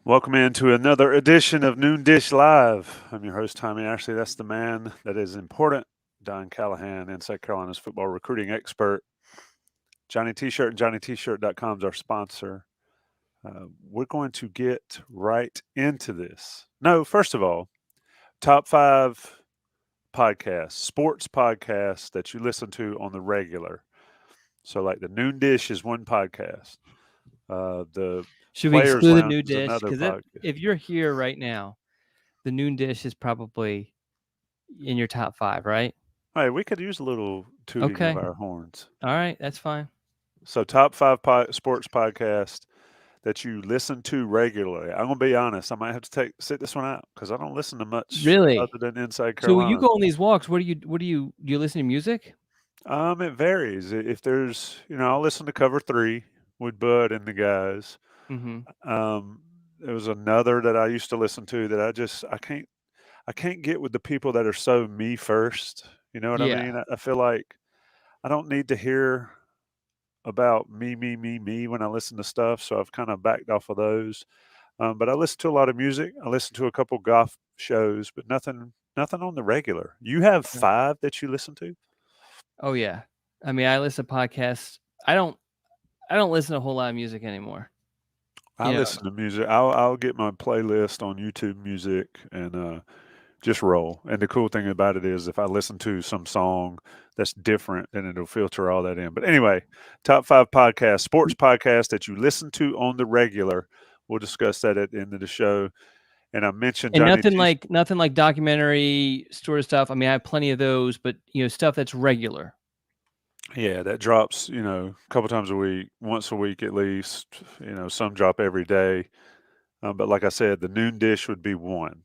Welcome into another edition of Noon Dish Live. I'm your host, Tommy Ashley. That's the man that is important, Don Callahan, Inside Carolina's football recruiting expert. Johnny T-Shirt and JohnnyT-Shirt.com is our sponsor. We're going to get right into this. No, first of all, top five podcasts, sports podcasts that you listen to on the regular. So, like the Noon Dish is one podcast. The Should we Players exclude the Lounge new is dish? another Because if, podcast. if you're here right now, the noon dish is probably in your top five, right? Hey, we could use a little tooting of Okay. our horns. All right. That's fine. So, top five sports podcast that you listen to regularly. I'm gonna be honest. I might have to sit this one out because I don't listen to much Really? other than Inside So when you Carolina. go on these walks, do you listen to music? It varies. If there's, I'll listen to Cover Three with Bud and the guys. Mm-hmm. Um, there was another that I used to listen to that I can't get with the people that are so me first. You know what I Yeah. mean? I feel like I don't need to hear about me when I listen to stuff, so I've kind of backed off of those. But I listen to a lot of music. I listen to a couple golf shows, but nothing on the regular. You have Yeah. five that you listen to? Oh yeah. I mean, I listen to podcasts. I don't listen to a whole lot of music anymore. I You know. listen to music. I'll get my playlist on YouTube Music and just roll. And the cool thing about it is if I listen to some song that's different, then it'll filter all that in. But anyway, top five podcasts, sports podcasts that you listen to on the regular. We'll discuss that at the end of the show. And I mentioned And Johnny nothing T. like nothing like documentary sort of stuff. I mean, I have plenty of those, but stuff that's regular. Yeah, that drops, a couple times a week, once a week at least. Some drop every day. But like I said, the noon dish would be one.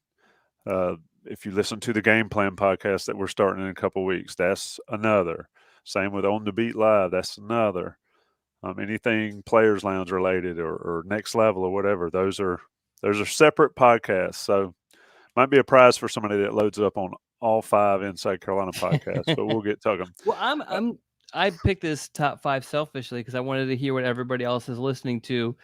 If you listen to the game plan podcast that we're starting in a couple weeks, that's another. Same with On the Beat Live, that's another. Anything Players Lounge related or Next Level or whatever, those are separate podcasts. So might be a prize for somebody that loads up on all five Inside Carolina podcasts. But we'll get to them. Well, I picked this top five selfishly because I wanted to hear what everybody else is listening to,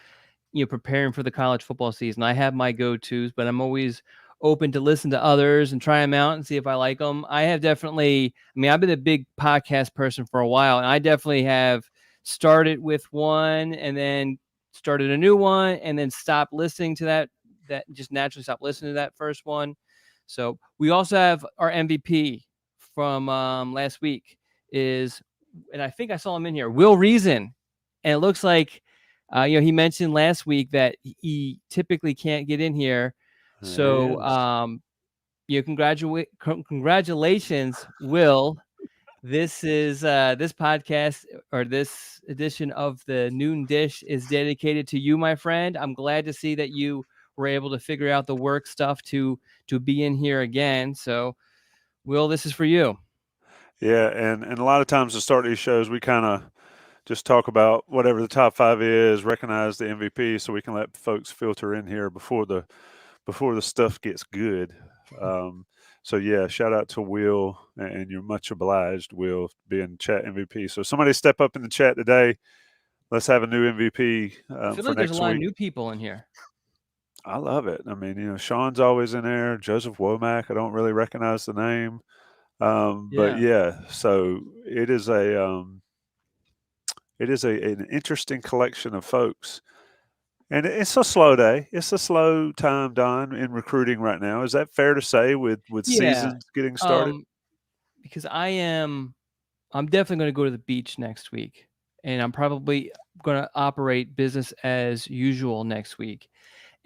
preparing for the college football season. I have my go-tos, but I'm always open to listen to others and try them out and see if I like them. I mean, I've been a big podcast person for a while, and I definitely have started with one and then started a new one and then stopped listening to that just naturally stopped listening to that first one. So we also have our MVP from last week is, and I think I saw him in here, Will Reason. And it looks like, he mentioned last week that he typically can't get in here. There he So, is. congratulations, Will. This is this podcast or this edition of the Noon Dish is dedicated to you, my friend. I'm glad to see that you were able to figure out the work stuff to be in here again. So, Will, this is for you. Yeah, and a lot of times to start these shows, we kind of just talk about whatever the top five is, recognize the MVP, so we can let folks filter in here before the stuff gets good. Um, so yeah, shout out to Will, and you're much obliged, Will, being chat MVP. So somebody step up in the chat today. Let's have a new MVP I feel for like there's a next lot of week. new people in here. I love it. I mean, Sean's always in there. Joseph Womack, I don't really recognize the name, but Yeah. yeah. So it is an interesting collection of folks. And it's a slow day. It's a slow time, Don, in recruiting right now. Is that fair to say with Yeah. seasons getting started? Um, because I'm definitely going to go to the beach next week, and I'm probably going to operate business as usual next week.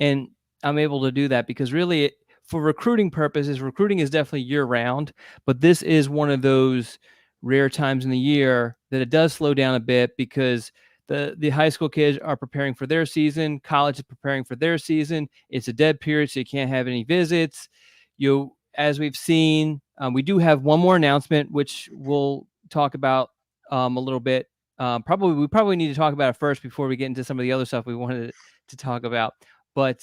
And I'm able to do that because really, for recruiting purposes, recruiting is definitely year round, but this is one of those rare times in the year that it does slow down a bit because the high school kids are preparing for their season, college is preparing for their season. It's a dead period, so you can't have any visits. As we've seen, we do have one more announcement, which we'll talk about a little bit. We probably need to talk about it first before we get into some of the other stuff we wanted to talk about. But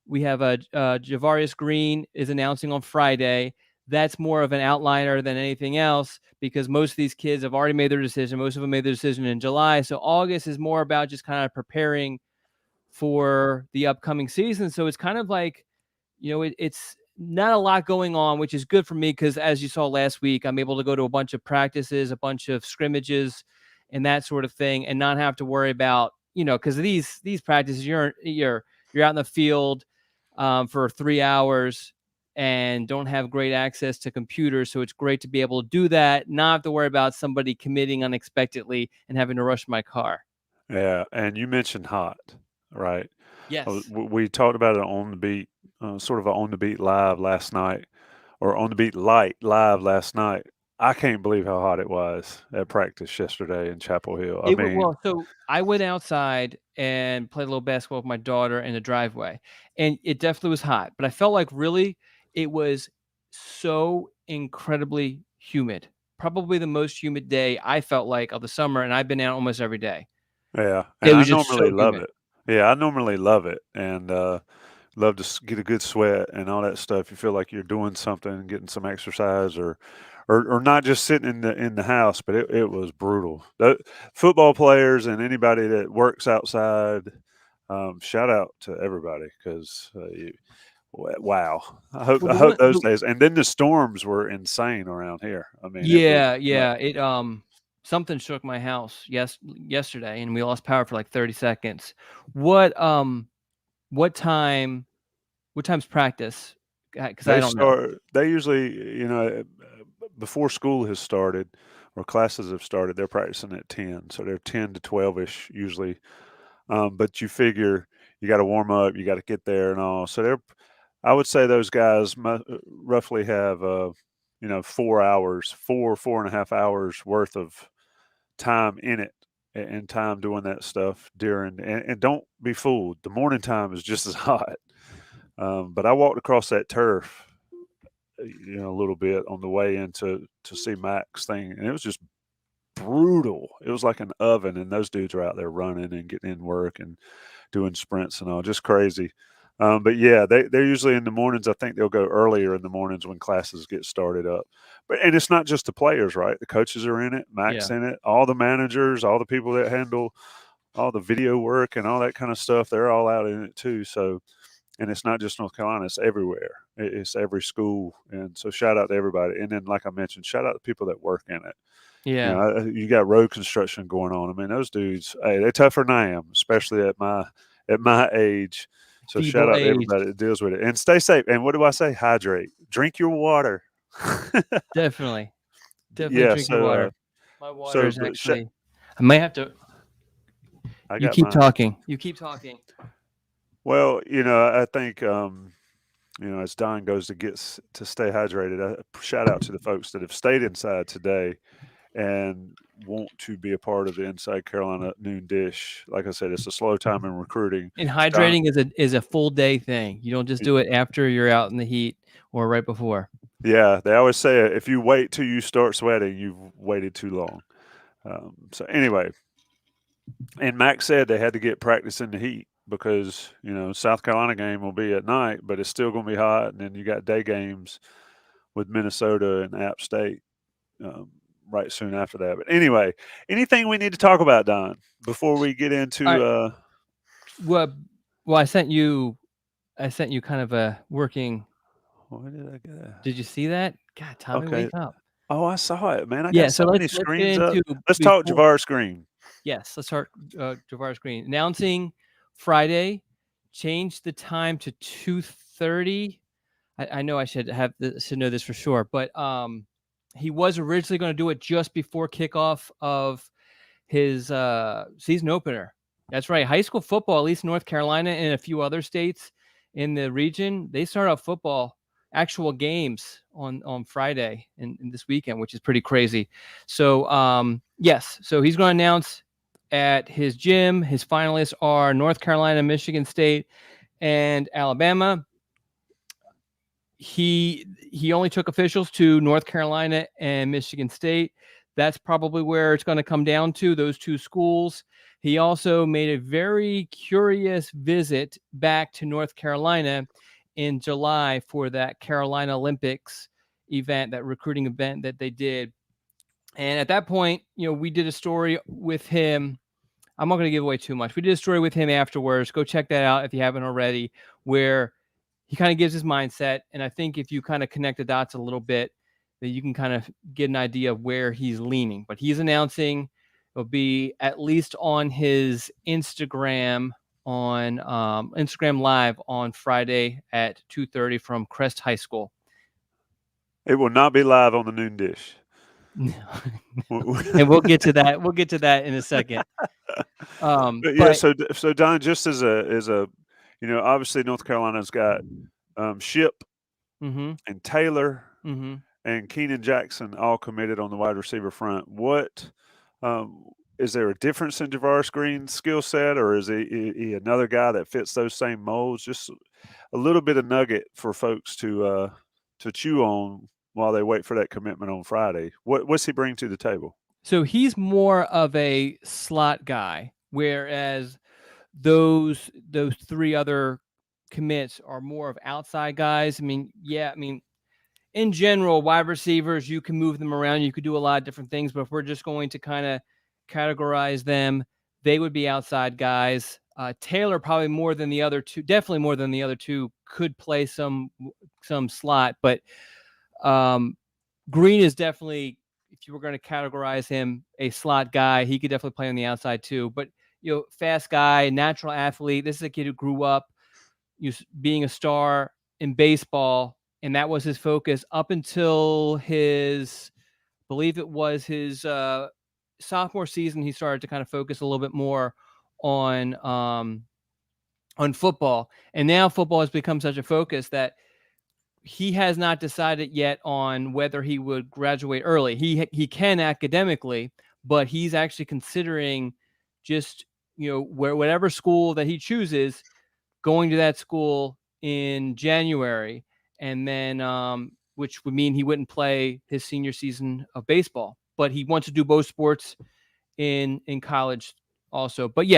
we have Javarius Green is announcing on Friday. That's more of an outliner than anything else because most of these kids have already made their decision. Most of them made their decision in July. So August is more about just kind of preparing for the upcoming season. So it's kind of like, it's not a lot going on, which is good for me because, as you saw last week, I'm able to go to a bunch of practices, a bunch of scrimmages, and that sort of thing, and not have to worry about, because these practices, you're out in the field for 3 hours and don't have great access to computers. So it's great to be able to do that, not have to worry about somebody committing unexpectedly and having to rush my car. Yeah, and you mentioned hot, right? Yes. We talked about it on the beat, sort of a on the beat live last night, or on the beat light live last night. I can't believe how hot it was at practice yesterday in Chapel Hill. I mean, Well, so I went outside and played a little basketball with my daughter in the driveway, and it definitely was hot, but I felt like really it was so incredibly humid. Probably the most humid day I felt like of the summer, and I've been out almost every day. yeah, It and I was just normally so love humid. it. Yeah, I normally love it, and love to get a good sweat and all that stuff. You feel like you're doing something, getting some exercise, or not just sitting in the house. But it was brutal. Football players and anybody that works outside, shout out to everybody because wow. Well, I the hope one those the days. And then the storms were insane around here. I mean, it was Yeah, nuts. yeah, something shook my house yesterday, and we lost power for, like, 30 seconds. What, what time what time's practice? Because I don't know. They usually, before school has started or classes have started, they're practicing at 10. So they're 10 to 12-ish usually. But you figure you got to warm up, you got to get there and all. So I would say those guys roughly have, 4 hours, 4.5 hours worth of time in it and time doing that stuff during, and don't be fooled. The morning time is just as hot. But I walked across that turf, a little bit on the way in to see Mac's thing, and it was just brutal. It was like an oven, and those dudes are out there running and getting in work and doing sprints and all, just crazy. But yeah, they're usually in the mornings. I think they'll go earlier in the mornings when classes get started up. And it's not just the players, right? The coaches are in it, Mac's Yeah. in it, all the managers, all the people that handle all the video work and all that kind of stuff. They're all out in it too. So, and it's not just North Carolina; it's everywhere. It's every school, and so shout out to everybody. And then, like I mentioned, shout out to people that work in it. Yeah. You got road construction going on. I mean, those dudes, hey, they're tougher than I am, especially at my age. So shout Feeble out to age. everybody that deals with it, and stay safe. And what do I say? Hydrate. Drink your water. Definitely. Definitely Yeah. drink your So, water. My water so is actually I might have to I You got keep mine. talking. You keep talking. Well, I think as Don goes to to stay hydrated. Shout out to the folks that have stayed inside today and want to be a part of the Inside Carolina Noon Dish. Like I said, it's a slow time in recruiting. And Don, hydrating is a full day thing. You don't just do it after you're out in the heat or right before. yeah, they always say if you wait till you start sweating, you've waited too long. So anyway, and Max said they had to get practice in the heat because South Carolina game will be at night, but it's still going to be hot, and then you got day games with Minnesota and App State right soon after that. But anyway, anything we need to talk about, Don, before we get All into right. Well, I sent you kind of a working. where did I get? Did you see that? God, Tommy, Okay. wake up. Oh, I saw it, man. I got Yeah, so so many let's get screens up. into Let's talk before Javarius Green. Yes, let's start Javarius Green announcing Friday. Change the time to 2:30. I know I should know this for sure, but he was originally going to do it just before kickoff of his season opener. That's right. High school football, at least North Carolina and a few other states in the region, they start out football actual games on Friday and this weekend, which is pretty crazy. So yes, so he's going to announce at his gym. His finalists are North Carolina, Michigan State, and Alabama. He only took officials to North Carolina and Michigan State. That's probably where it's going to come down to, those two schools. He also made a very curious visit back to North Carolina in July for that Carolina Olympics event, that recruiting event that they did. And at that point, we did a story with him I'm not going to give away too much. We did a story with him afterwards. Go check that out if you haven't already, where he kind of gives his mindset. And I think if you kind of connect the dots a little bit, that you can kind of get an idea of where he's leaning. But he's announcing it'll be at least on his Instagram on Instagram Live on Friday at 2:30 from Crest High School. It will not be live on the noon dish. And we'll get to that. We'll get to that in a second. But yeah, so Don, just as a, obviously North Carolina's got Ship mm-hmm, and Taylor mm-hmm. and Keenan Jackson all committed on the wide receiver front. What is there a difference in Javarius Green's skill set, or is he another guy that fits those same molds? Just a little bit of nugget for folks to chew on while they wait for that commitment on Friday. What's he bring to the table? So he's more of a slot guy, whereas those three other commits are more of outside guys. I mean, in general, wide receivers, you can move them around. You could do a lot of different things, but if we're just going to kind of categorize them, they would be outside guys. Taylor probably more than the other two, definitely more than the other two, could play some slot, but Green is definitely, if you were going to categorize him, a slot guy. He could definitely play on the outside too. But fast guy, natural athlete. This is a kid who grew up being a star in baseball, and that was his focus up until his, I believe it was his sophomore season. He started to kind of focus a little bit more on football, and now football has become such a focus that he has not decided yet on whether he would graduate early. He can academically, but he's actually considering just whatever school that he chooses, going to that school in January, and then which would mean he wouldn't play his senior season of baseball. But he wants to do both sports in college also. But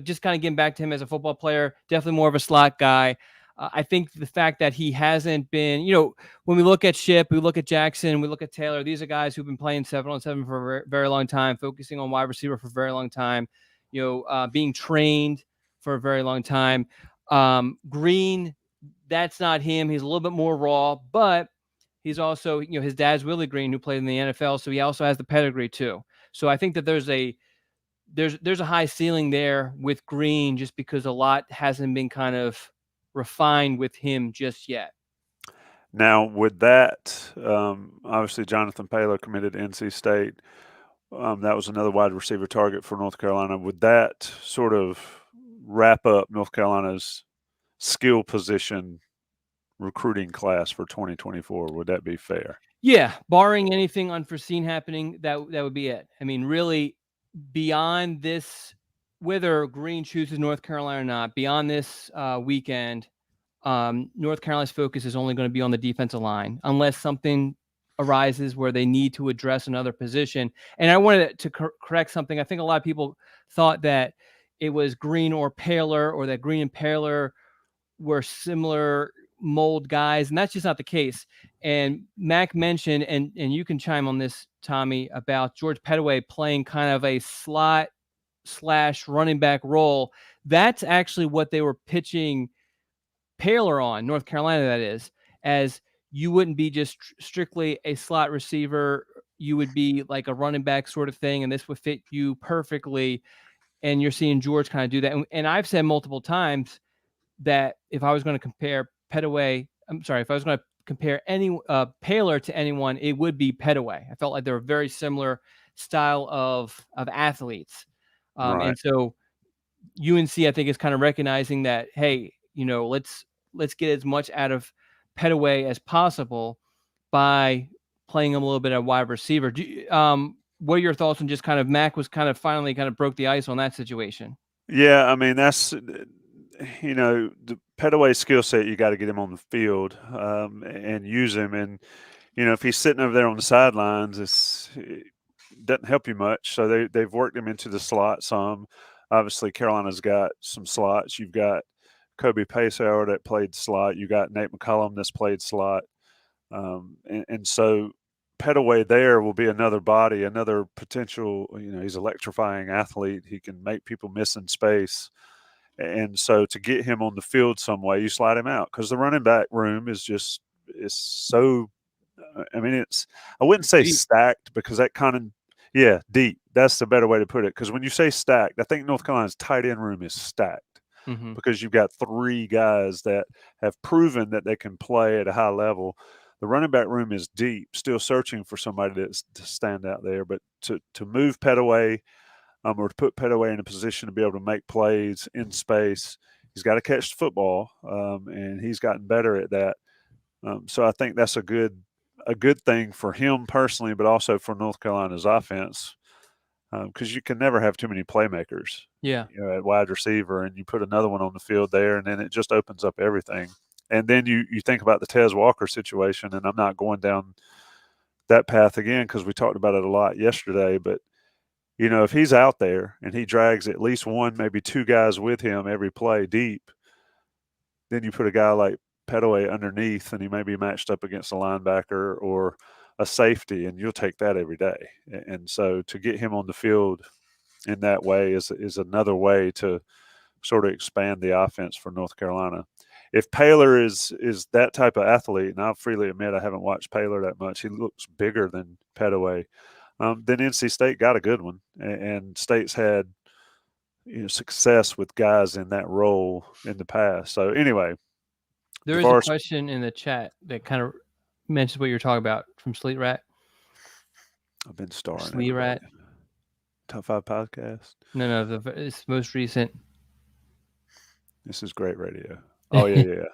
just kind of getting back to him as a football player, definitely more of a slot guy. I think the fact that he hasn't been, when we look at Ship, we look at Jackson, we look at Taylor, these are guys who've been playing 7-on-7 for a very long time, focusing on wide receiver for a very long time, being trained for a very long time. Green, that's not him. He's a little bit more raw, but he's also, his dad's Willie Green, who played in the NFL, so he also has the pedigree too. So I think that there's a high ceiling there with Green, just because a lot hasn't been kind of refined with him just yet. Now, would that obviously Jonathan Paylor committed to NC State. That was another wide receiver target for North Carolina. Would that sort of wrap up North Carolina's skill position recruiting class for 2024? Would that be fair? Yeah, barring anything unforeseen happening, that would be it. I mean, really, beyond this, whether Green chooses North Carolina or not, beyond this weekend, North Carolina's focus is only going to be on the defensive line, unless something arises where they need to address another position. And I wanted to correct something. I think a lot of people thought that it was Green or Paylor, or that Green and Paylor were similar mold guys, and that's just not the case. And Mac mentioned, and you can chime on this, Tommy, about George Pettaway playing kind of a slot / running back role. That's actually what they were pitching Paylor on, North Carolina, that is, as you wouldn't be just strictly a slot receiver. You would be like a running back sort of thing, and this would fit you perfectly. And you're seeing George kind of do that. And I've said multiple times that if I was going to compare Pettaway, if I was going to compare any Paylor to anyone, it would be Pettaway. I felt like they were very similar style of athletes. Right. And so UNC, I think, is kind of recognizing that, hey, let's get as much out of Pettaway as possible by playing him a little bit at wide receiver. What are your thoughts on just kind of Mac was kind of finally kind of broke the ice on that situation? Yeah, I mean, that's, the Pettaway skill set, you got to get him on the field and use him. And, if he's sitting over there on the sidelines, it doesn't help you much. So they've worked him into the slot some. Obviously, Carolina's got some slots. You've got Kobe Paceauer that played slot. You got Nate McCollum that's played slot. And so Pettaway there will be another body, another potential. He's an electrifying athlete. He can make people miss in space. And so to get him on the field some way, you slide him out because the running back room is so. I mean, I wouldn't say Deep. stacked because that kind of, yeah, deep. That's the better way to put it. Because when you say stacked, I think North Carolina's tight end room is stacked Mm-hmm. because you've got three guys that have proven that they can play at a high level. The running back room is deep, still searching for somebody to stand out there. But to move Pettaway, or to put Pettaway in a position to be able to make plays in space, he's got to catch the football, and he's gotten better at that. So I think that's a good thing for him personally, but also for North Carolina's offense, because you can never have too many playmakers. Yeah. At wide receiver, and you put another one on the field there, and then it just opens up everything. And then you think about the Tez Walker situation, and I'm not going down that path again because we talked about it a lot yesterday. But if he's out there and he drags at least one, maybe two guys with him every play deep, then you put a guy like Pettaway underneath, and he may be matched up against a linebacker or a safety, and you'll take that every day. And so to get him on the field in that way is another way to sort of expand the offense for North Carolina. If Paylor is that type of athlete, and I'll freely admit I haven't watched Paylor that much, he looks bigger than Pettaway. Then NC State got a good one, and State's had success with guys in that role in the past. So anyway, There is a question in the chat that kind of mentions what you're talking about from Sleet Rat. I've been starring Sleet Rat. Top 5 podcast. No, it's most recent. This is great radio. Oh yeah.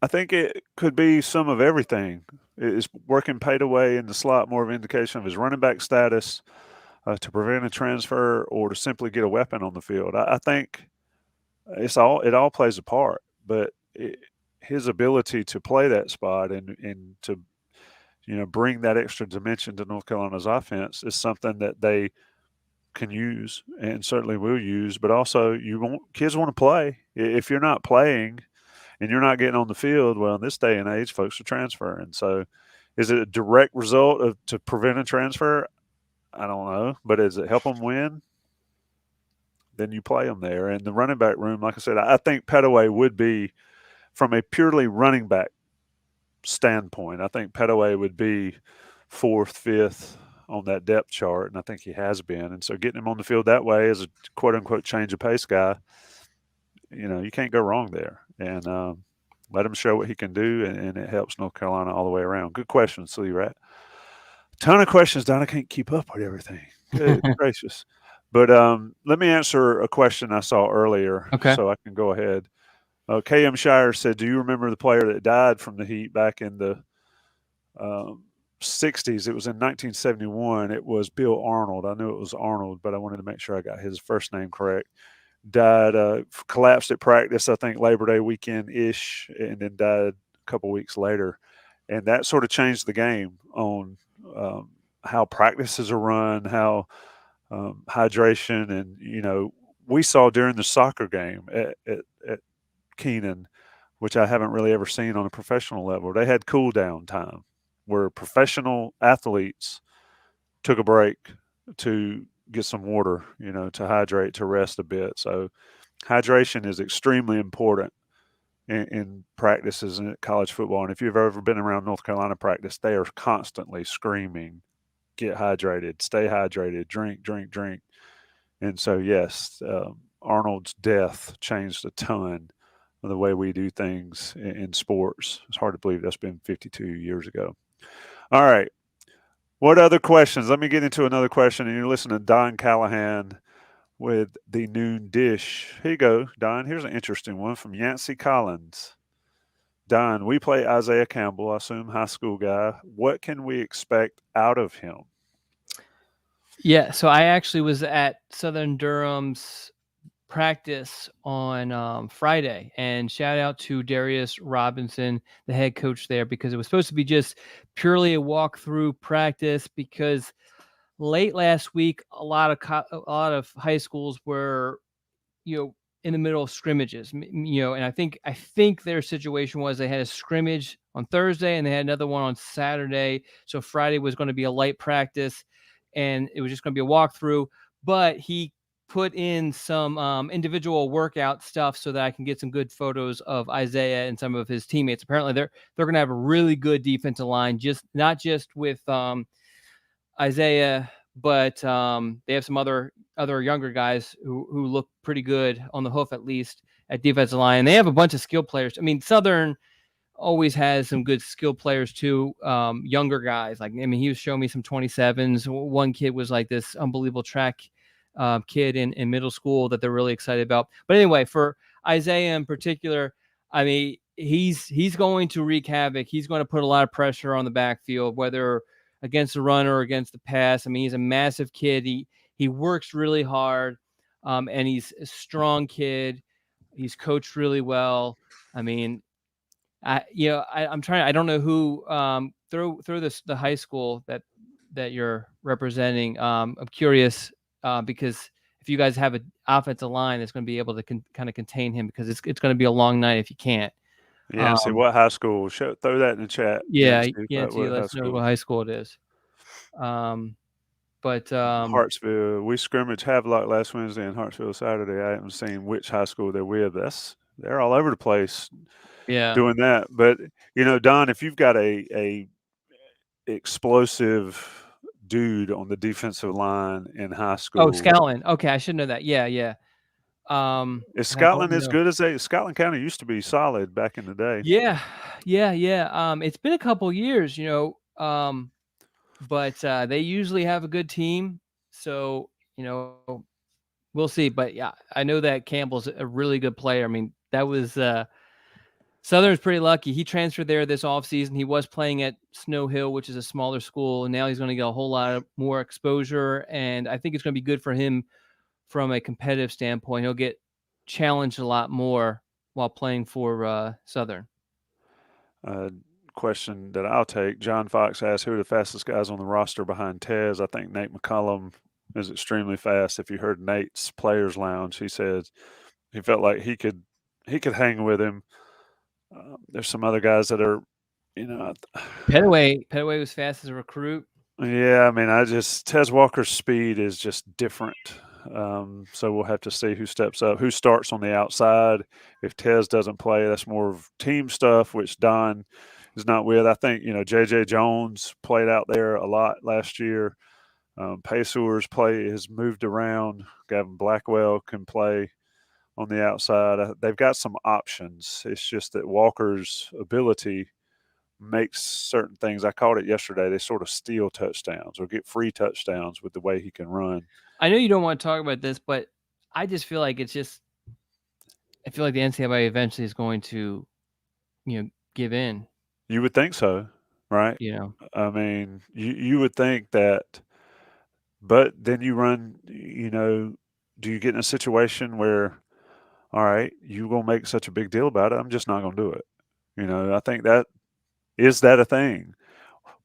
I think it could be some of everything. Is working Pettaway in the slot more of an indication of his running back status, to prevent a transfer, or to simply get a weapon on the field? I think it all plays a part. But his ability to play that spot and to bring that extra dimension to North Carolina's offense is something that they can use and certainly will use. But also, kids want to play. If you're not playing and you're not getting on the field, well, in this day and age, folks are transferring. So, is it a direct result of to prevent a transfer? I don't know, but does it help them win? Then you play them there. And the running back room, like I said, I think Pettaway would be, from a purely running back standpoint, I think Pettaway would be 4th, 5th on that depth chart, and I think he has been. And so getting him on the field that way as a quote-unquote change of pace guy, you can't go wrong there. And let him show what he can do, and it helps North Carolina all the way around. Good question, Sleet Rat. Ton of questions, Don. I can't keep up with everything. Good gracious. But let me answer a question I saw earlier, Okay. so I can go ahead. KM Shire said, do you remember the player that died from the heat back in the 60s? It was in 1971. It was Bill Arnold. I knew it was Arnold, but I wanted to make sure I got his first name correct. Died, collapsed at practice, I think Labor Day weekend-ish, and then died a couple weeks later. And that sort of changed the game on how practices are run, how hydration, and, we saw during the soccer game at Keenan, which I haven't really ever seen on a professional level. They had cool down time where professional athletes took a break to get some water, to hydrate, to rest a bit. So hydration is extremely important in practices in college football. And if you've ever been around North Carolina practice, they are constantly screaming, get hydrated, stay hydrated, drink, drink, drink. And so, yes, Arnold's death changed a ton of the way we do things in sports. It's hard to believe that's been 52 years ago. All right. What other questions? Let me get into another question. And you're listening to Don Callahan with the Noon Dish. Here you go, Don. Here's an interesting one from Yancey Collins. Don, we play Isaiah Campbell, I assume high school guy. What can we expect out of him? Yeah, so I actually was at Southern Durham's practice on Friday, and shout out to Darius Robinson, the head coach there, because it was supposed to be just purely a walkthrough practice, because late last week a lot of high schools were in the middle of scrimmages, and I think their situation was they had a scrimmage on Thursday and they had another one on Saturday. So Friday was going to be a light practice, and it was just going to be a walkthrough. But he put in some individual workout stuff so that I can get some good photos of Isaiah and some of his teammates. Apparently, they're going to have a really good defensive line, just not just with Isaiah, but they have some other younger guys who look pretty good on the hoof, at least at defensive line. They have a bunch of skill players. I mean, Southern always has some good skill players too. Younger guys, like, I mean, he was showing me some 27s. One kid was like this unbelievable track kid in middle school that they're really excited about. But anyway, for Isaiah in particular, I mean, he's going to wreak havoc. He's going to put a lot of pressure on the backfield, whether against the runner or against the pass. I mean, he's a massive kid. He works really hard, and he's a strong kid. He's coached really well. I mean, I'm trying. I don't know who through the high school that you're representing. I'm curious because if you guys have an offensive line that's going to be able to kind of contain him, because it's going to be a long night if you can't. Yeah, see what high school. Throw that in the chat. Yeah, See what high let's know school. what high school it is. But Hartsville. We scrimmaged Havelock last Wednesday and Hartsville Saturday. I haven't seen which high school they're with. They're all over the place. Yeah, doing that. But Don, if you've got a explosive dude on the defensive line in high school, Scotland. Okay, I should know that. Yeah. is And I don't Scotland as know. good as Scotland County used to be solid back in the day. Yeah. It's been a couple years, but they usually have a good team. So, we'll see. But yeah, I know that Campbell's a really good player. I mean, that was Southern's pretty lucky. He transferred there this offseason. He was playing at Snow Hill, which is a smaller school, and now he's going to get a whole lot more exposure. And I think it's going to be good for him from a competitive standpoint. He'll get challenged a lot more while playing for Southern. Question that I'll take. John Fox asked who are the fastest guys on the roster behind Tez. I think Nate McCullum is extremely fast. If you heard Nate's Players Lounge, he said he felt like he could hang with him. There's some other guys that are, Pettaway was fast as a recruit. Yeah, I mean, Tez Walker's speed is just different. So we'll have to see who steps up, who starts on the outside. If Tez doesn't play, that's more of team stuff, which Don is not with. I think, J.J. Jones played out there a lot last year. Paysour's play has moved around. Gavin Blackwell can play on the outside. They've got some options. It's just that Walker's ability makes certain things. I called it yesterday. They sort of steal touchdowns or get free touchdowns with the way he can run. I know you don't want to talk about this, but I just feel like I feel like the NCAA eventually is going to, give in. You would think so, right? I mean, you would think that, but then you run, do you get in a situation where, all right, you're going to make such a big deal about it, I'm just not going to do it. I think is that a thing?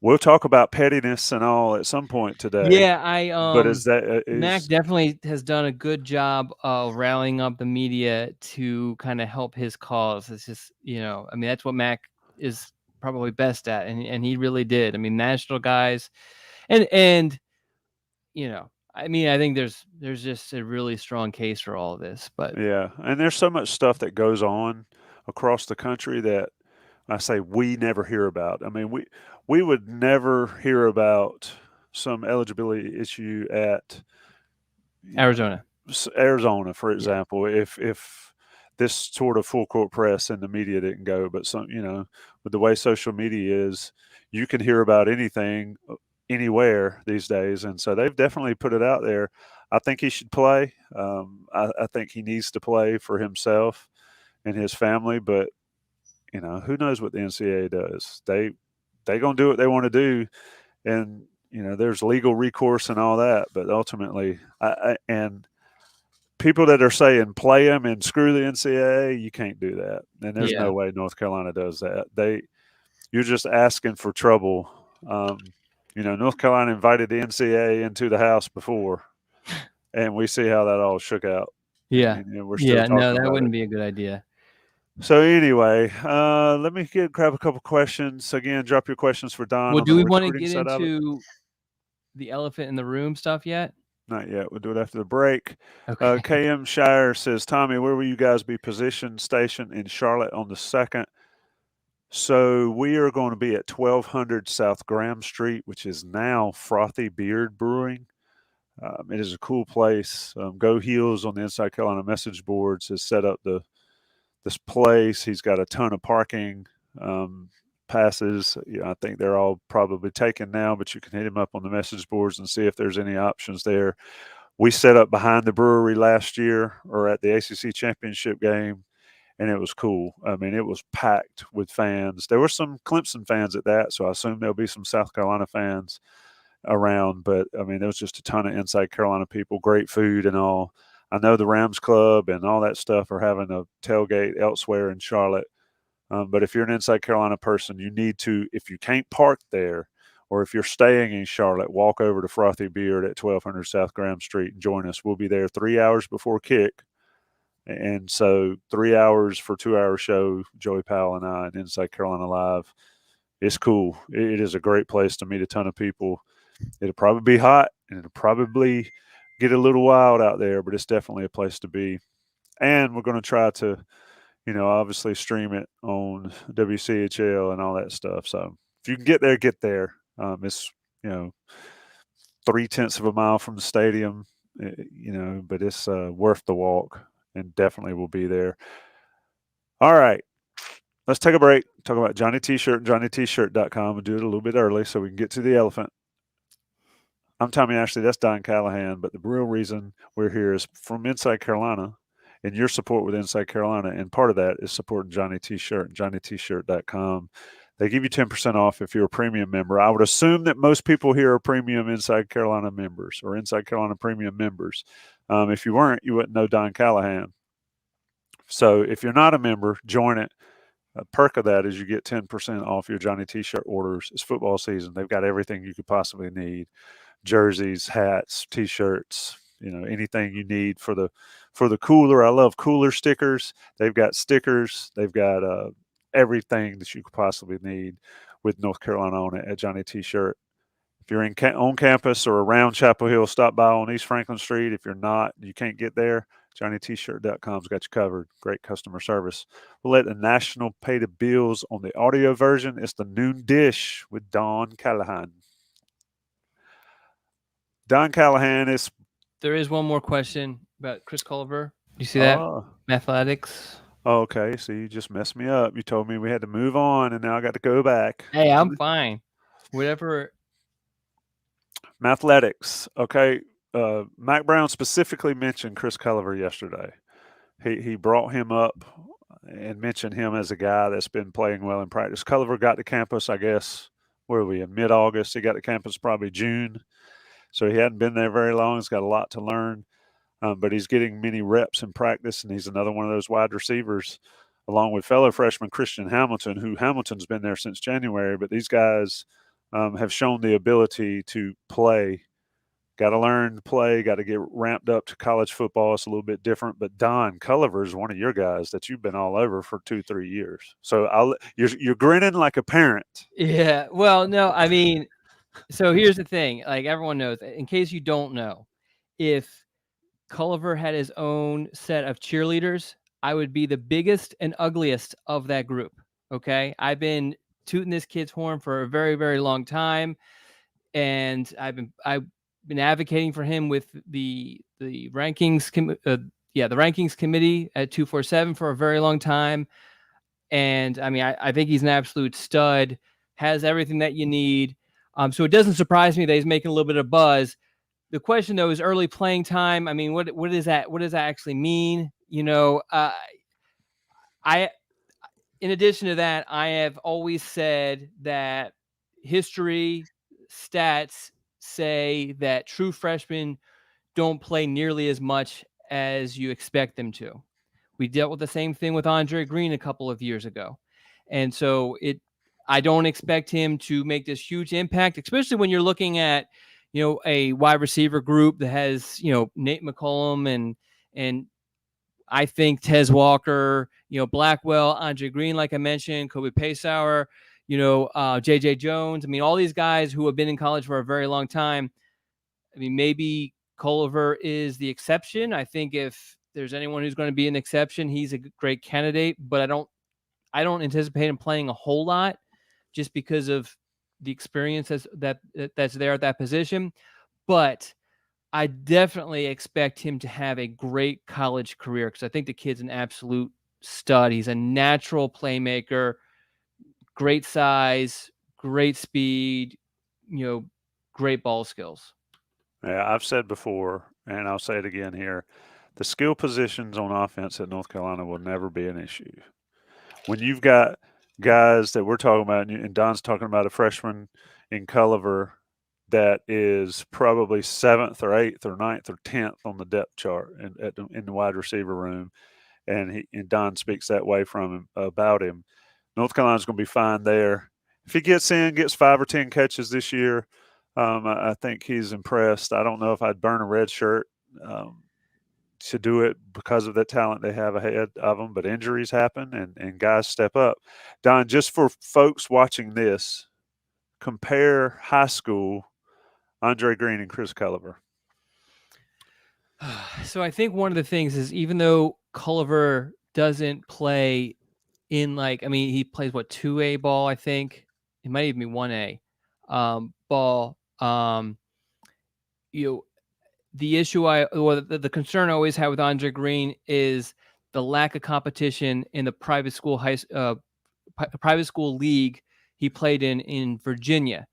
We'll talk about pettiness and all at some point today. Yeah, but is that Mac definitely has done a good job of rallying up the media to kind of help his cause. It's just, I mean, that's what Mac is probably best at, and he really did. I mean, national guys, and I mean, I think there's just a really strong case for all of this. But yeah, and there's so much stuff that goes on across the country that I say we never hear about. I mean, we would never hear about some eligibility issue at Arizona, for example, if this sort of full court press in the media didn't go, but with the way social media is, you can hear about anything anywhere these days, and so they've definitely put it out there. I think he should play. I think he needs to play for himself and his family, but who knows what the NCAA does? They gonna do what they want to do, and there's legal recourse and all that. But ultimately, and people that are saying play them and screw the NCAA, you can't do that. And there's no way North Carolina does that. You're just asking for trouble. North Carolina invited the NCAA into the house before, and we see how that all shook out. Yeah. and we're still Yeah. No, talking that about it. wouldn't be a good idea. So anyway, let me grab a couple questions. Again, drop your questions for Don Well, on the do we want to recruiting get side of it. into the elephant in the room stuff yet? Not yet. We'll do it after the break. Okay. KM Shire says, Tommy, where will you guys be positioned, stationed in Charlotte on the 2nd? So we are going to be at 1200 South Graham Street, which is now Frothy Beard Brewing. It is a cool place. Go Heels on the Inside Carolina message boards has set up this place. He's got a ton of parking passes. I think they're all probably taken now, but you can hit him up on the message boards and see if there's any options there. We set up behind the brewery last year or at the ACC championship game, and it was cool. I mean, it was packed with fans. There were some Clemson fans at that, so I assume there'll be some South Carolina fans around. But I mean, there was just a ton of Inside Carolina people, great food and all. I know the Rams Club and all that stuff are having a tailgate elsewhere in Charlotte. But if you're an Inside Carolina person, you need to, if you can't park there, or if you're staying in Charlotte, walk over to Frothy Beard at 1200 South Graham Street and join us. We'll be there 3 hours before kick. And so 3 hours for 2 hour show, Joey Powell and I, and Inside Carolina Live. It's cool. It is a great place to meet a ton of people. It'll probably be hot and it'll probably get a little wild out there, but it's definitely a place to be. And we're going to try to, obviously stream it on WCHL and all that stuff. So if you can get there, get there. It's, 3/10 of a mile from the stadium, but it's worth the walk and definitely will be there. All right. Let's take a break. Talk about Johnny T-Shirt and JohnnyT-Shirt.com. We'll do it a little bit early so we can get to the elephant. I'm Tommy Ashley. That's Don Callahan. But the real reason we're here is from Inside Carolina and your support with Inside Carolina. And part of that is supporting Johnny T-Shirt and JohnnyT-Shirt.com. They give you 10% off if you're a premium member. I would assume that most people here are premium Inside Carolina members or Inside Carolina premium members. If you weren't, you wouldn't know Don Callahan. So if you're not a member, join it. A perk of that is you get 10% off your Johnny T-Shirt orders. It's football season. They've got everything you could possibly need: jerseys, hats, T-shirts, anything you need for the cooler. I love cooler stickers. They've got stickers. They've got everything that you could possibly need with North Carolina on it at Johnny T-Shirt. If you're on campus or around Chapel Hill, stop by on East Franklin Street. If you're not, you can't get there, JohnnyT-Shirt.com's got you covered. Great customer service. We'll let the National pay the bills on the audio version. It's the Noon Dish with Don Callahan. Don Callahan is. There is one more question about Chris Culver. Do you see that? Athletics. Oh, okay. So you just messed me up. You told me we had to move on, and now I got to go back. Hey, I'm fine. Whatever. Mathletics. Okay. Mac Brown specifically mentioned Chris Culver yesterday. He brought him up and mentioned him as a guy that's been playing well in practice. Culver got to campus, I guess, where are we, in mid-August? He got to campus probably June. So he hadn't been there very long. He's got a lot to learn. But he's getting many reps in practice, and he's another one of those wide receivers, along with fellow freshman Christian Hamilton, who Hamilton's been there since January. But these guys have shown the ability to play. Got to learn to play, got to get ramped up to college football. It's a little bit different. But Don Culver is one of your guys that you've been all over for 2-3 years. So you're grinning like a parent. Yeah. Well, no, I mean, so here's the thing. Like everyone knows, in case you don't know, if Culver had his own set of cheerleaders, I would be the biggest and ugliest of that group. Okay. I've been tooting this kid's horn for a very, very long time. And I've been advocating for him with the rankings, the rankings committee at 247 for a very long time. And I mean, I think he's an absolute stud, has everything that you need. So it doesn't surprise me that he's making a little bit of buzz. The question though is early playing time. I mean, what is that? What does that actually mean? In addition to that, I have always said that history, stats say that true freshmen don't play nearly as much as you expect them to. We dealt with the same thing with Andre Green a couple of years ago. And so I don't expect him to make this huge impact, especially when you're looking at, a wide receiver group that has, Nate McCollum and I think Tez Walker, Blackwell, Andre Green, like I mentioned, Kobe Paysauer, J.J. Jones. I mean, all these guys who have been in college for a very long time. I mean, maybe Culliver is the exception. I think if there's anyone who's going to be an exception, he's a great candidate. But I don't anticipate him playing a whole lot, just because of the experience that's there at that position. But I definitely expect him to have a great college career, because I think the kid's an absolute stud. He's a natural playmaker, great size, great speed, great ball skills. Yeah, I've said before, and I'll say it again here, the skill positions on offense at North Carolina will never be an issue. When you've got guys that we're talking about, and Don's talking about a freshman in Culliver that is probably 7th or 8th or 9th or 10th on the depth chart in the wide receiver room, and Don speaks that way from him about him. North Carolina's going to be fine there. If he gets 5 or 10 catches this year, I think he's impressed. I don't know if I'd burn a red shirt to do it because of the talent they have ahead of them, but injuries happen and guys step up. Don, just for folks watching this, compare high school Andre Green and Chris Culliver. So I think one of the things is, even though Culliver doesn't play in, he plays 2A ball, I think. It might even be 1A ball. The issue the concern I always had with Andre Green is the lack of competition in the private school private school league he played in Virginia.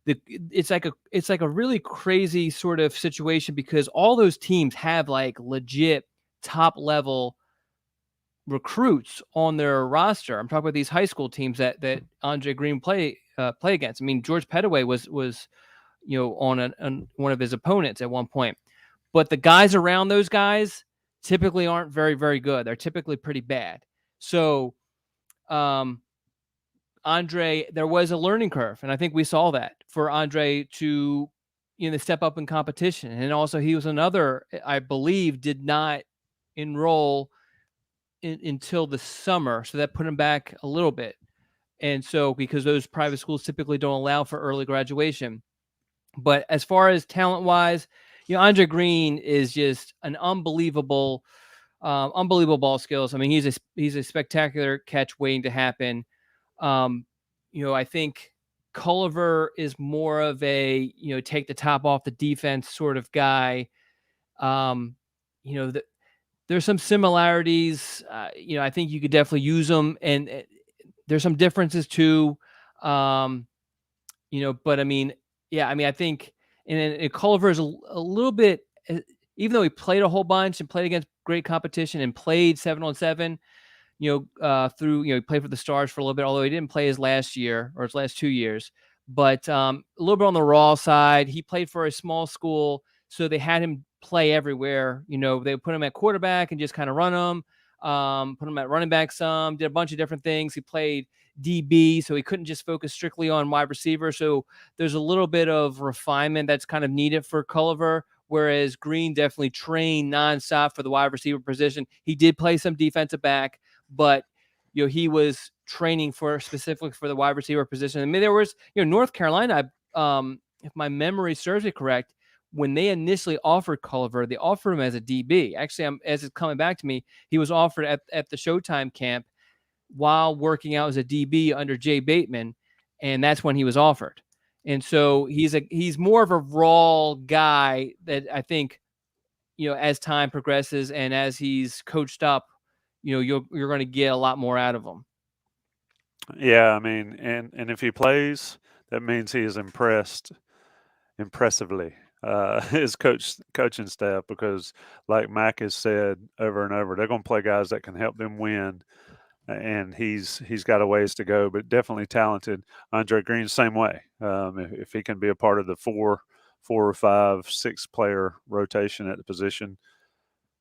It's like a really crazy sort of situation, because all those teams have legit top level recruits on their roster. I'm talking about these high school teams that Andre Green play against. I mean, George Pettaway was on one of his opponents at one point. But the guys around those guys typically aren't very, very good. They're typically pretty bad. So, Andre, there was a learning curve, and I think we saw that for Andre to step up in competition. And also, he was another, I believe, did not enroll until the summer, so that put him back a little bit. And so, because those private schools typically don't allow for early graduation. But as far as talent wise, Andre Green is just an unbelievable ball skills. I mean, he's a spectacular catch waiting to happen. I think Culliver is more of a, take the top off the defense sort of guy. There's some similarities. I think you could definitely use them, and there's some differences too. But I mean, I think, and Culliver is a little bit, even though he played a whole bunch and played against great competition and played 7-on-7, through, he played for the Stars for a little bit, although he didn't play his last year or his last 2 years, but a little bit on the raw side. He played for a small school, so they had him play everywhere. They put him at quarterback and just kind of run him, put him at running back some, did a bunch of different things. He played DB, so he couldn't just focus strictly on wide receiver. So there's a little bit of refinement that's kind of needed for Culliver, whereas Green definitely trained nonstop for the wide receiver position. He did play some defensive back, but he was training specifically for the wide receiver position. I mean, there was, North Carolina, if my memory serves it correct, when they initially offered Culliver, they offered him as a DB. Actually, as it's coming back to me, he was offered at the Showtime camp while working out as a DB under Jay Bateman, and that's when he was offered. And so he's more of a raw guy that I think, as time progresses and as he's coached up, you're going to get a lot more out of him. Yeah, I mean, and if he plays, that means he is impressively his coaching staff, because like Mac has said over and over, they're going to play guys that can help them win, and he's got a ways to go, but definitely talented. Andre Green, same way. If he can be a part of the four or 5, 6 player rotation at the position,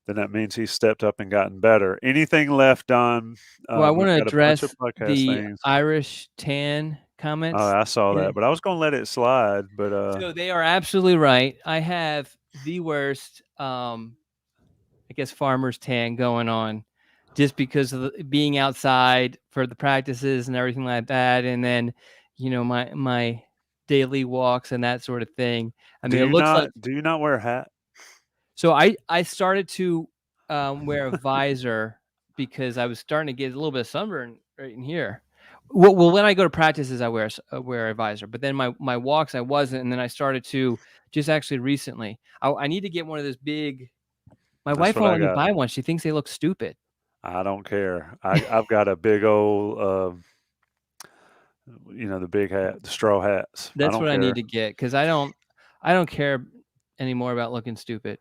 then that means he's stepped up and gotten better. Anything left, Don? Well, I want to We've got a bunch of address podcast the things. Irish tan comments. Oh, I saw that, but I was going to let it slide. But So they are absolutely right. I have the worst I guess, farmer's tan going on, just because of being outside for the practices and everything like that, and then, my daily walks and that sort of thing. I mean, it looks like. Do you not wear a hat? So I started to wear a visor because I was starting to get a little bit of sunburn right in here. Well, when I go to practices, I wear a visor, but then my walks I wasn't, and then I started to just actually recently. I need to get one of those big. My That's wife what won't I let me got. buy one. She thinks they look stupid. I don't care. I've got a big old, the big hat, the straw hats. I That's don't what I need care. to get because I don't care anymore about looking stupid.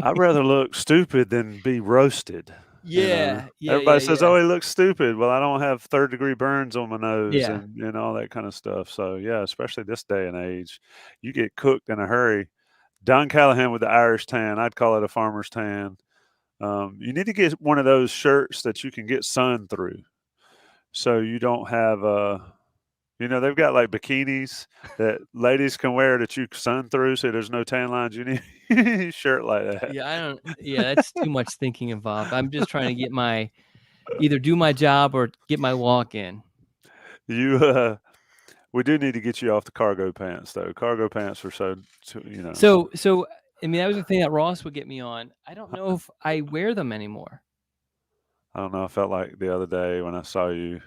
I'd rather look stupid than be roasted. Yeah, yeah, yeah, Everybody says, yeah, "Oh, he looks stupid." Well, I don't have third-degree burns on my nose yeah. and all that kind of stuff. So yeah, especially this day and age, you get cooked in a hurry. Don Callahan with the Irish tan, I'd call it a farmer's tan. You need to get one of those shirts that you can get sun through, so you don't have they've got like bikinis that ladies can wear that you sun through, so there's no tan lines. You need a shirt like that. Yeah, I don't. Yeah, that's too much thinking involved. I'm just trying to get either do my job or get my walk in. You We do need to get you off the cargo pants though. Cargo pants are so. So I mean, that was the thing that Ross would get me on. I don't know if I wear them anymore. I don't know. I felt like the other day when I saw you,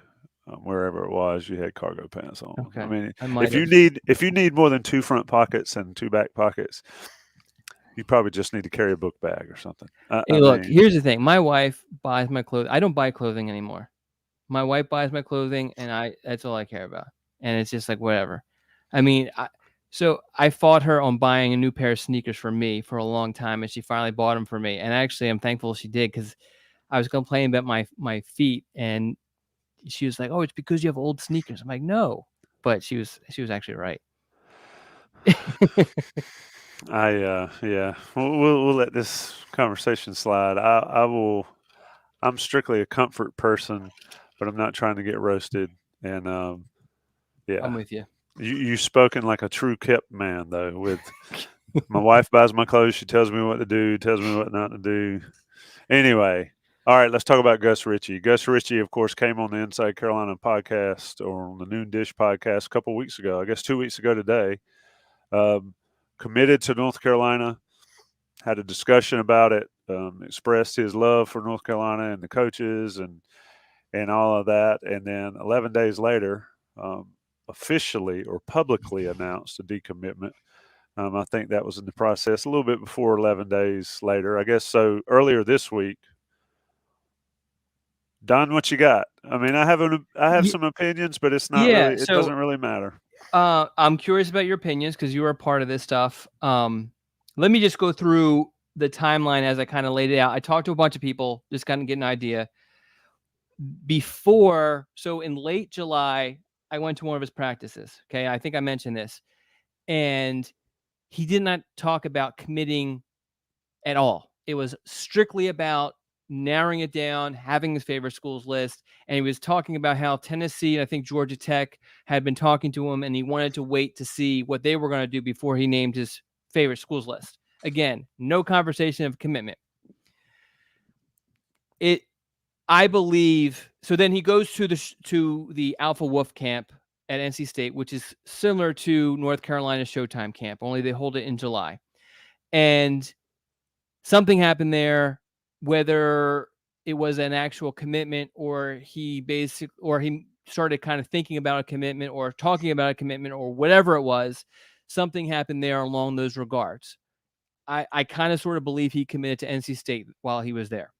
wherever it was, you had cargo pants on. I Okay, mean, I might have. if you need more than two front pockets and two back pockets, you probably just need to carry a book bag or something. I Hey, look, mean, here's the thing. My wife buys my clothes. I don't buy clothing anymore. My wife buys my clothing, and that's all I care about. And it's just like whatever. I mean, so I fought her on buying a new pair of sneakers for me for a long time, and she finally bought them for me. And actually, I'm thankful she did because I was complaining about my feet, and she was like, "Oh, it's because you have old sneakers." I'm like, "No," but she was actually right. yeah, we'll let this conversation slide. I will. I'm strictly a comfort person, but I'm not trying to get roasted. And I'm yeah, with you. you've spoken like a true kept man though. With my wife buys my clothes, she tells me what to do, tells me what not to do. Anyway, all right, let's talk about Gus Richie. Gus Richie, of course, came on the Inside Carolina podcast or on the Noon Dish podcast a couple weeks ago. I guess 2 weeks ago today. Um, Committed to North Carolina. Had a discussion about it. Expressed his love for North Carolina and the coaches and all of that. And then 11 days later, officially or publicly announced a decommitment. I think that was in the process a little bit before 11 days later. I guess so. Earlier this week, Don, what you got? I mean, I have some opinions, but it's not Yeah. really. It So doesn't really matter. I'm curious about your opinions because you were a part of this stuff. Let me just go through the timeline as I kind of laid it out. I talked to a bunch of people, just kind of get an idea. So in late July, I went to one of his practices. Okay. I think I mentioned this. And he did not talk about committing at all. It was strictly about narrowing it down, having his favorite schools list. And he was talking about how Tennessee and I think Georgia Tech had been talking to him, and he wanted to wait to see what they were going to do before he named his favorite schools list. Again, no conversation of commitment. I believe. So then he goes to the Alpha Wolf camp at NC State, which is similar to North Carolina's Showtime camp, only they hold it in July. And something happened there, whether it was an actual commitment or he started kind of thinking about a commitment or talking about a commitment or whatever it was, something happened there along those regards. I kind of sort of believe he committed to NC State while he was there.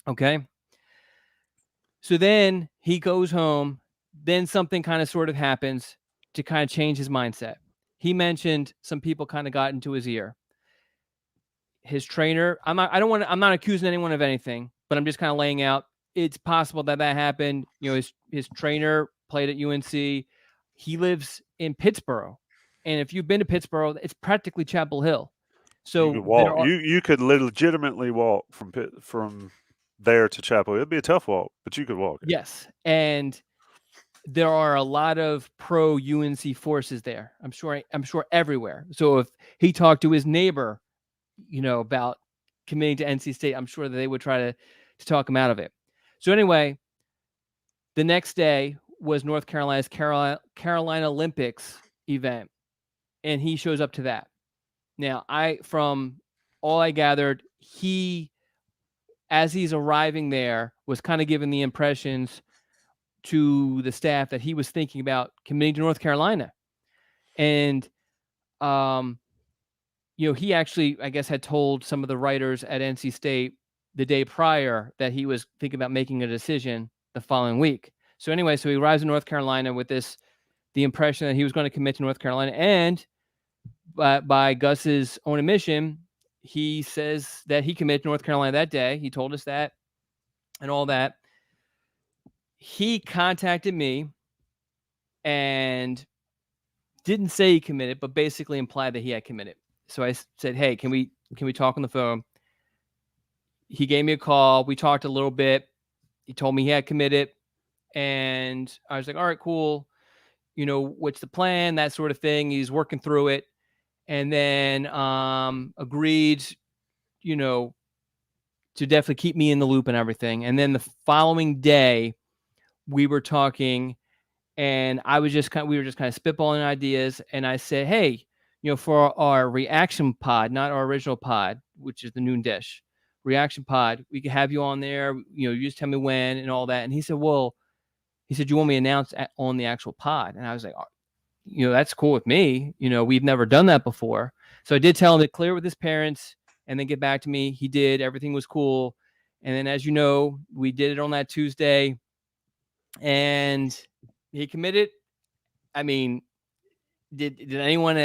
Okay. So then he goes home. Then something kind of sort of happens to kind of change his mindset. He mentioned some people kind of got into his ear. His trainer, I'm not accusing anyone of anything, but I'm just kind of laying out. It's possible that happened. His trainer played at UNC. He lives in Pittsburgh. And if you've been to Pittsburgh, it's practically Chapel Hill. You could So there walk. are, You could legitimately walk from there to Chapel. It'd be a tough walk, but you could walk it. yes. And there are a lot of pro UNC forces there. I'm sure everywhere. So if he talked to his neighbor, about committing to NC State, I'm sure that they would try to talk him out of it. So anyway, the next day was North Carolina's Carolina Olympics event, and he shows up to that. Now, from all I gathered, as he's arriving there, was kind of giving the impressions to the staff that he was thinking about committing to North Carolina. And, he actually, I guess, had told some of the writers at NC State the day prior that he was thinking about making a decision the following week. So anyway, he arrives in North Carolina with the impression that he was going to commit to North Carolina. And by Gus's own admission, he says that he committed to North Carolina that day. He told us that and all that. He contacted me and didn't say he committed, but basically implied that he had committed. So I said, hey, can we talk on the phone? He gave me a call. We talked a little bit. He told me he had committed. And I was like, all right, cool. What's the plan? That sort of thing. He's working through it. And then agreed, to definitely keep me in the loop and everything. And then the following day, we were talking, and we were just kind of spitballing ideas. And I said, hey, for our reaction pod, not our original pod, which is the noon dish reaction pod, we could have you on there. You just tell me when and all that. And he said, you want me to announce on the actual pod? And I was like, that's cool with me. We've never done that before. So I did tell him to clear with his parents and then get back to me. He did. Everything was cool. And then, as you know, we did it on that Tuesday, and he committed. I mean, did anyone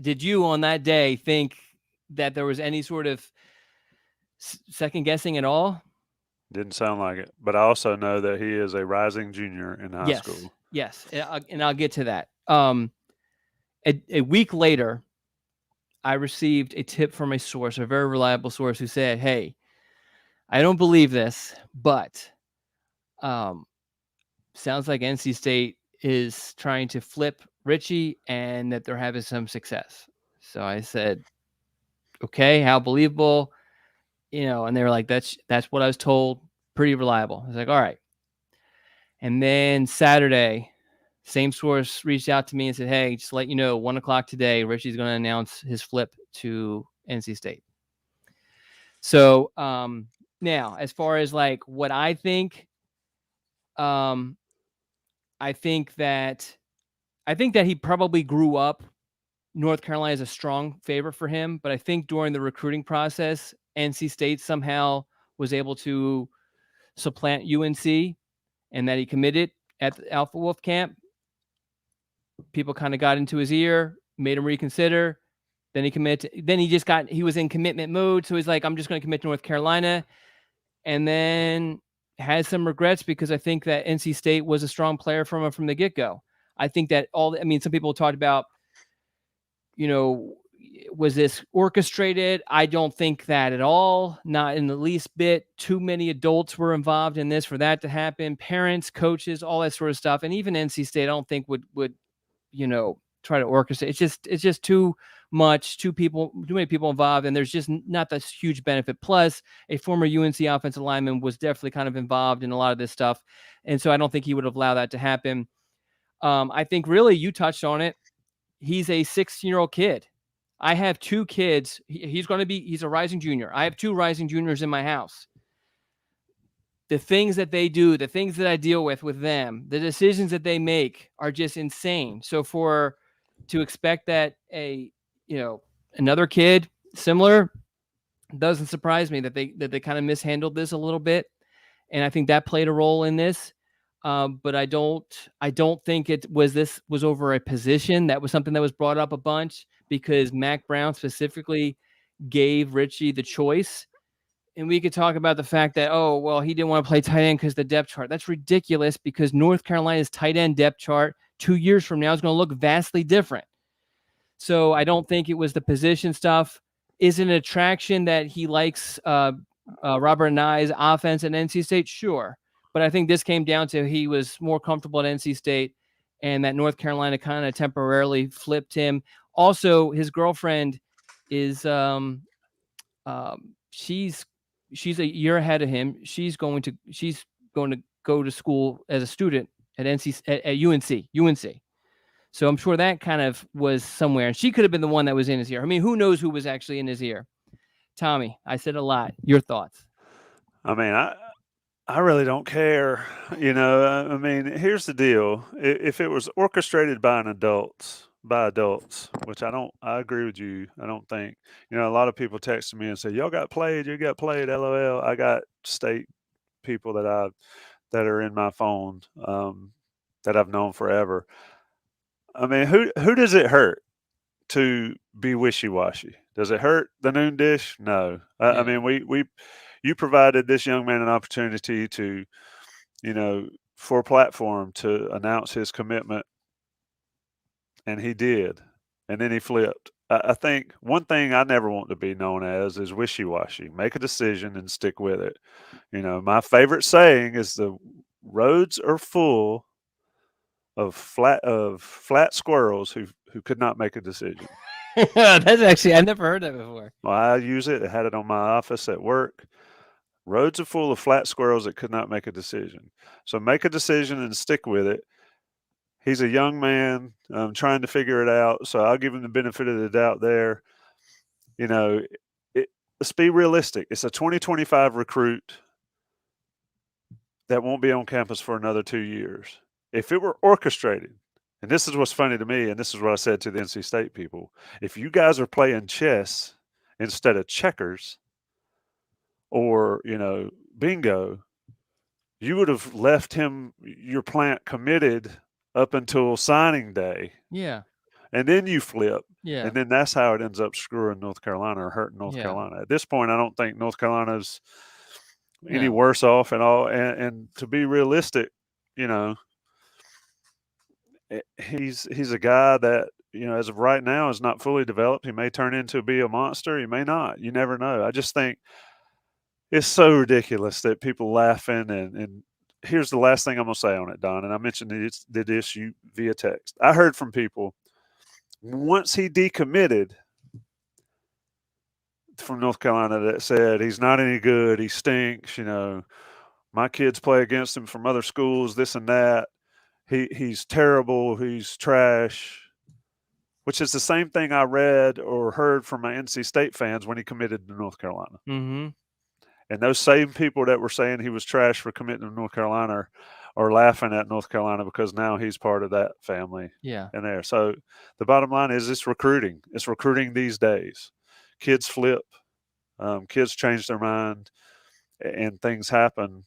did you on that day think that there was any sort of second guessing at all? Didn't sound like it. But I also know that he is a rising junior in high school. Yes, and I'll get to that. A week later, I received a tip from a source, a very reliable source, who said, hey, I don't believe this, but sounds like NC State is trying to flip Richie and that they're having some success. So I said, okay, how believable? And they were like, that's what I was told. Pretty reliable. I was like, all right. And then Saturday, same source reached out to me and said, hey, just to let you know, 1:00 today, Richie's going to announce his flip to NC State. So now, as far as like what I think, I think that he probably grew up. North Carolina is a strong favorite for him, but I think during the recruiting process, NC State somehow was able to supplant UNC, and that he committed at the Alpha Wolf camp. People kind of got into his ear, made him reconsider. Then he committed. Then he was in commitment mode. So he's like, I'm just going to commit to North Carolina. And then has some regrets because I think that NC State was a strong player from the get-go. I think that some people talked about, was this orchestrated? I don't think that at all. Not in the least bit. Too many adults were involved in this for that to happen. Parents, coaches, all that sort of stuff. And even NC State, I don't think would try to orchestrate. It's just too much, too many people involved, and there's just not this huge benefit. Plus, a former UNC offensive lineman was definitely kind of involved in a lot of this stuff, and so I don't think he would have allowed that to happen. I think really you touched on it. He's a 16-year-old kid. I have two kids. He's a rising junior. I have two rising juniors in my house. The things that they do, the things that I deal with them, the decisions that they make are just insane. So to expect that another kid similar doesn't surprise me that they kind of mishandled this a little bit. And I think that played a role in this. But I don't think it was over a position. That was something that was brought up a bunch because Mac Brown specifically gave Richie the choice. And we could talk about the fact that, he didn't want to play tight end because the depth chart. That's ridiculous because North Carolina's tight end depth chart 2 years from now is going to look vastly different. So I don't think it was the position stuff. Is it an attraction that he likes Robert Nye's offense at NC State? Sure. But I think this came down to he was more comfortable at NC State and that North Carolina kind of temporarily flipped him. Also, his girlfriend is she's she's a year ahead of him. She's going to go to school as a student at UNC. So I'm sure that kind of was somewhere, and she could have been the one that was in his ear. I mean, who knows who was actually in his ear? Tommy, I said a lot. Your thoughts? I mean, I really don't care. I mean, here's the deal. If it was orchestrated by adults, which I agree with you. I don't think, a lot of people texted me and say, y'all got played, you got played, LOL. I got state people that are in my phone, that I've known forever. I mean, who does it hurt to be wishy-washy? Does it hurt the noon dish? No. I Yeah. mean, you provided this young man an opportunity to, you know, for a platform to announce his commitment, and he did. And then he flipped. I think one thing I never want to be known as is wishy-washy. Make a decision and stick with it. My favorite saying is the roads are full of flat squirrels who could not make a decision. That's actually I never heard that before. Well, I use it. I had it on my office at work. Roads are full of flat squirrels that could not make a decision. So make a decision and stick with it. He's a young man, trying to figure it out. So I'll give him the benefit of the doubt there. You know, let's be realistic. It's a 2025 recruit that won't be on campus for another 2 years. If it were orchestrated, and this is what's funny to me, and this is what I said to the NC State people, if you guys are playing chess instead of checkers or, bingo, you would have left your plant committed up until signing day, Yeah. and then you flip. Yeah. And then that's how it ends up screwing North Carolina or hurting North Yeah. Carolina. At this point, I don't think North Carolina's any No. worse off at all. And to be realistic, you know, he's a guy that, as of right now is not fully developed. He may turn into be a monster. He may not. You never know. I just think it's so ridiculous that people laughing and here's the last thing I'm gonna say on it, Don. And I mentioned the issue via text. I heard from people once he decommitted from North Carolina that said he's not any good. He stinks. My kids play against him from other schools. This and that. He's terrible. He's trash. Which is the same thing I read or heard from my NC State fans when he committed to North Carolina. Mm-hmm. And those same people that were saying he was trash for committing to North Carolina are laughing at North Carolina because now he's part of that family Yeah. in there. So the bottom line is it's recruiting. It's recruiting these days. Kids flip. Kids change their mind, and things happen.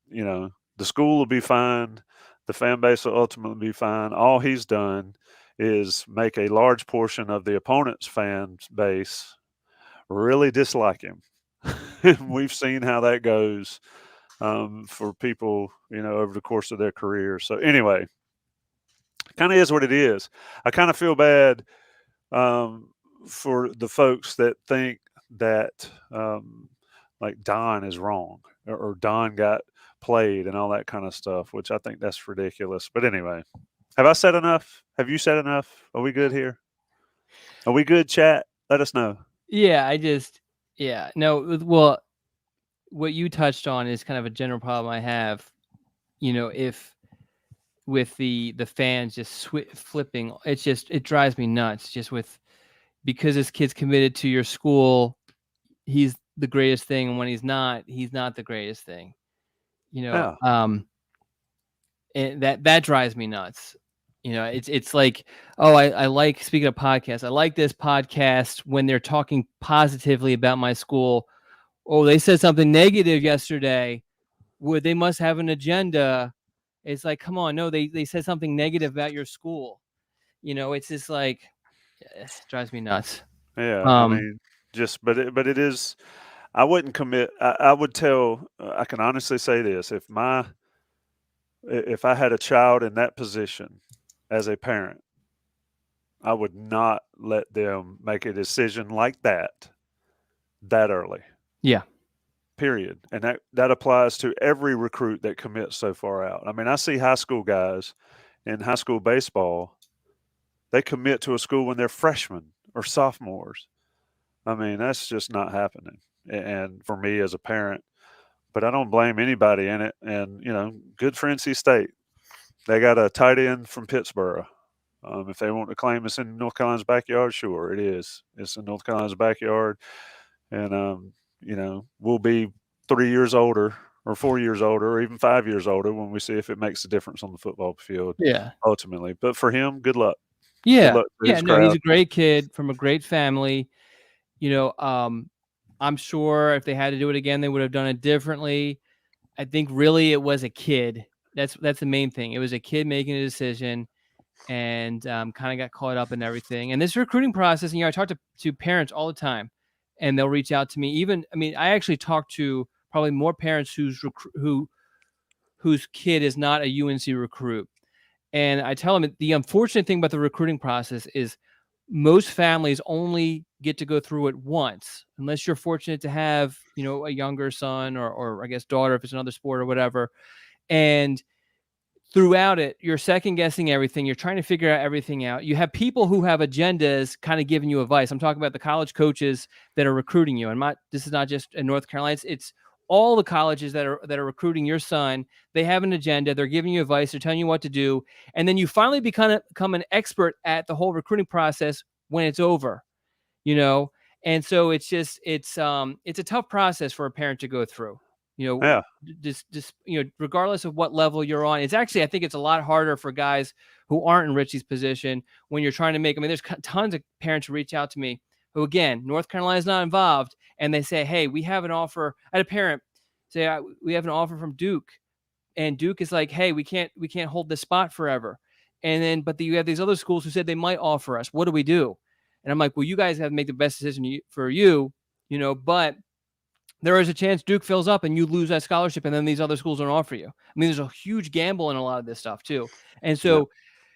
The school will be fine. The fan base will ultimately be fine. All he's done is make a large portion of the opponent's fan base really dislike him. We've seen how that goes, for people, over the course of their career. So anyway, kind of is what it is. I kind of feel bad, for the folks that think that, like Don is wrong or Don got played and all that kind of stuff, which I think that's ridiculous. But anyway, have I said enough? Have you said enough? Are we good here? Are we good, chat? Let us know. Yeah. Yeah. No. Well, what you touched on is kind of a general problem I have. If with the fans just flipping, it drives me nuts. Just because this kid's committed to your school, he's the greatest thing, and when he's not the greatest thing. Yeah. And that drives me nuts. It's like, oh, I like, speaking of podcasts, I like this podcast when they're talking positively about my school. Oh, they said something negative yesterday. They must have an agenda. It's like, come on, no, they said something negative about your school. It's just like, it drives me nuts. Yeah. I mean, but it is. I wouldn't commit. I would tell. I can honestly say this: if I had a child in that position as a parent, I would not let them make a decision like that early. Yeah. Period. And that applies to every recruit that commits so far out. I mean, I see high school guys in high school baseball. They commit to a school when they're freshmen or sophomores. I mean, that's just not happening. And for me as a parent, but I don't blame anybody in it. And good for NC State. They got a tight end from Pittsburgh. If they want to claim it's in North Carolina's backyard, sure, it is. It's in North Carolina's backyard, and we'll be 3 years older, or 4 years older, or even 5 years older when we see if it makes a difference on the football field Yeah. ultimately. But for him, good luck. Good Yeah. luck to Yeah. his No, he's crowd. a great kid from a great family. I'm sure if they had to do it again, they would have done it differently. I think really it was a kid. That's the main thing. It was a kid making a decision, and kind of got caught up in everything. And this recruiting process, and I talk to parents all the time, and they'll reach out to me. Even, I mean, I actually talk to probably more parents whose kid is not a UNC recruit. And I tell them the unfortunate thing about the recruiting process is most families only get to go through it once, unless you're fortunate to have, a younger son or I guess daughter, if it's another sport or whatever. And throughout it, you're second guessing everything. You're trying to figure out everything out. You have people who have agendas kind of giving you advice. I'm talking about the college coaches that are recruiting you. This is not just in North Carolina. It's all the colleges that are recruiting your son. They have an agenda. They're giving you advice. They're telling you what to do. And then you finally become an expert at the whole recruiting process when it's over, you know? And so it's a tough process for a parent to go through, you know, Yeah, just, regardless of what level you're on. It's actually, I think it's a lot harder for guys who aren't in Richie's position when you're trying to make, I mean, there's tons of parents who reach out to me who, again, North Carolina's not involved. And they say, hey, we have an offer. I had a parent say, we have an offer from Duke. And Duke is like, hey, we can't hold this spot forever. And then, but you have these other schools who said they might offer us. What do we do? And I'm like, well, you guys have to make the best decision for you, but there is a chance Duke fills up and you lose that scholarship, and then these other schools don't offer you. I mean, there's a huge gamble in a lot of this stuff too. And yeah, so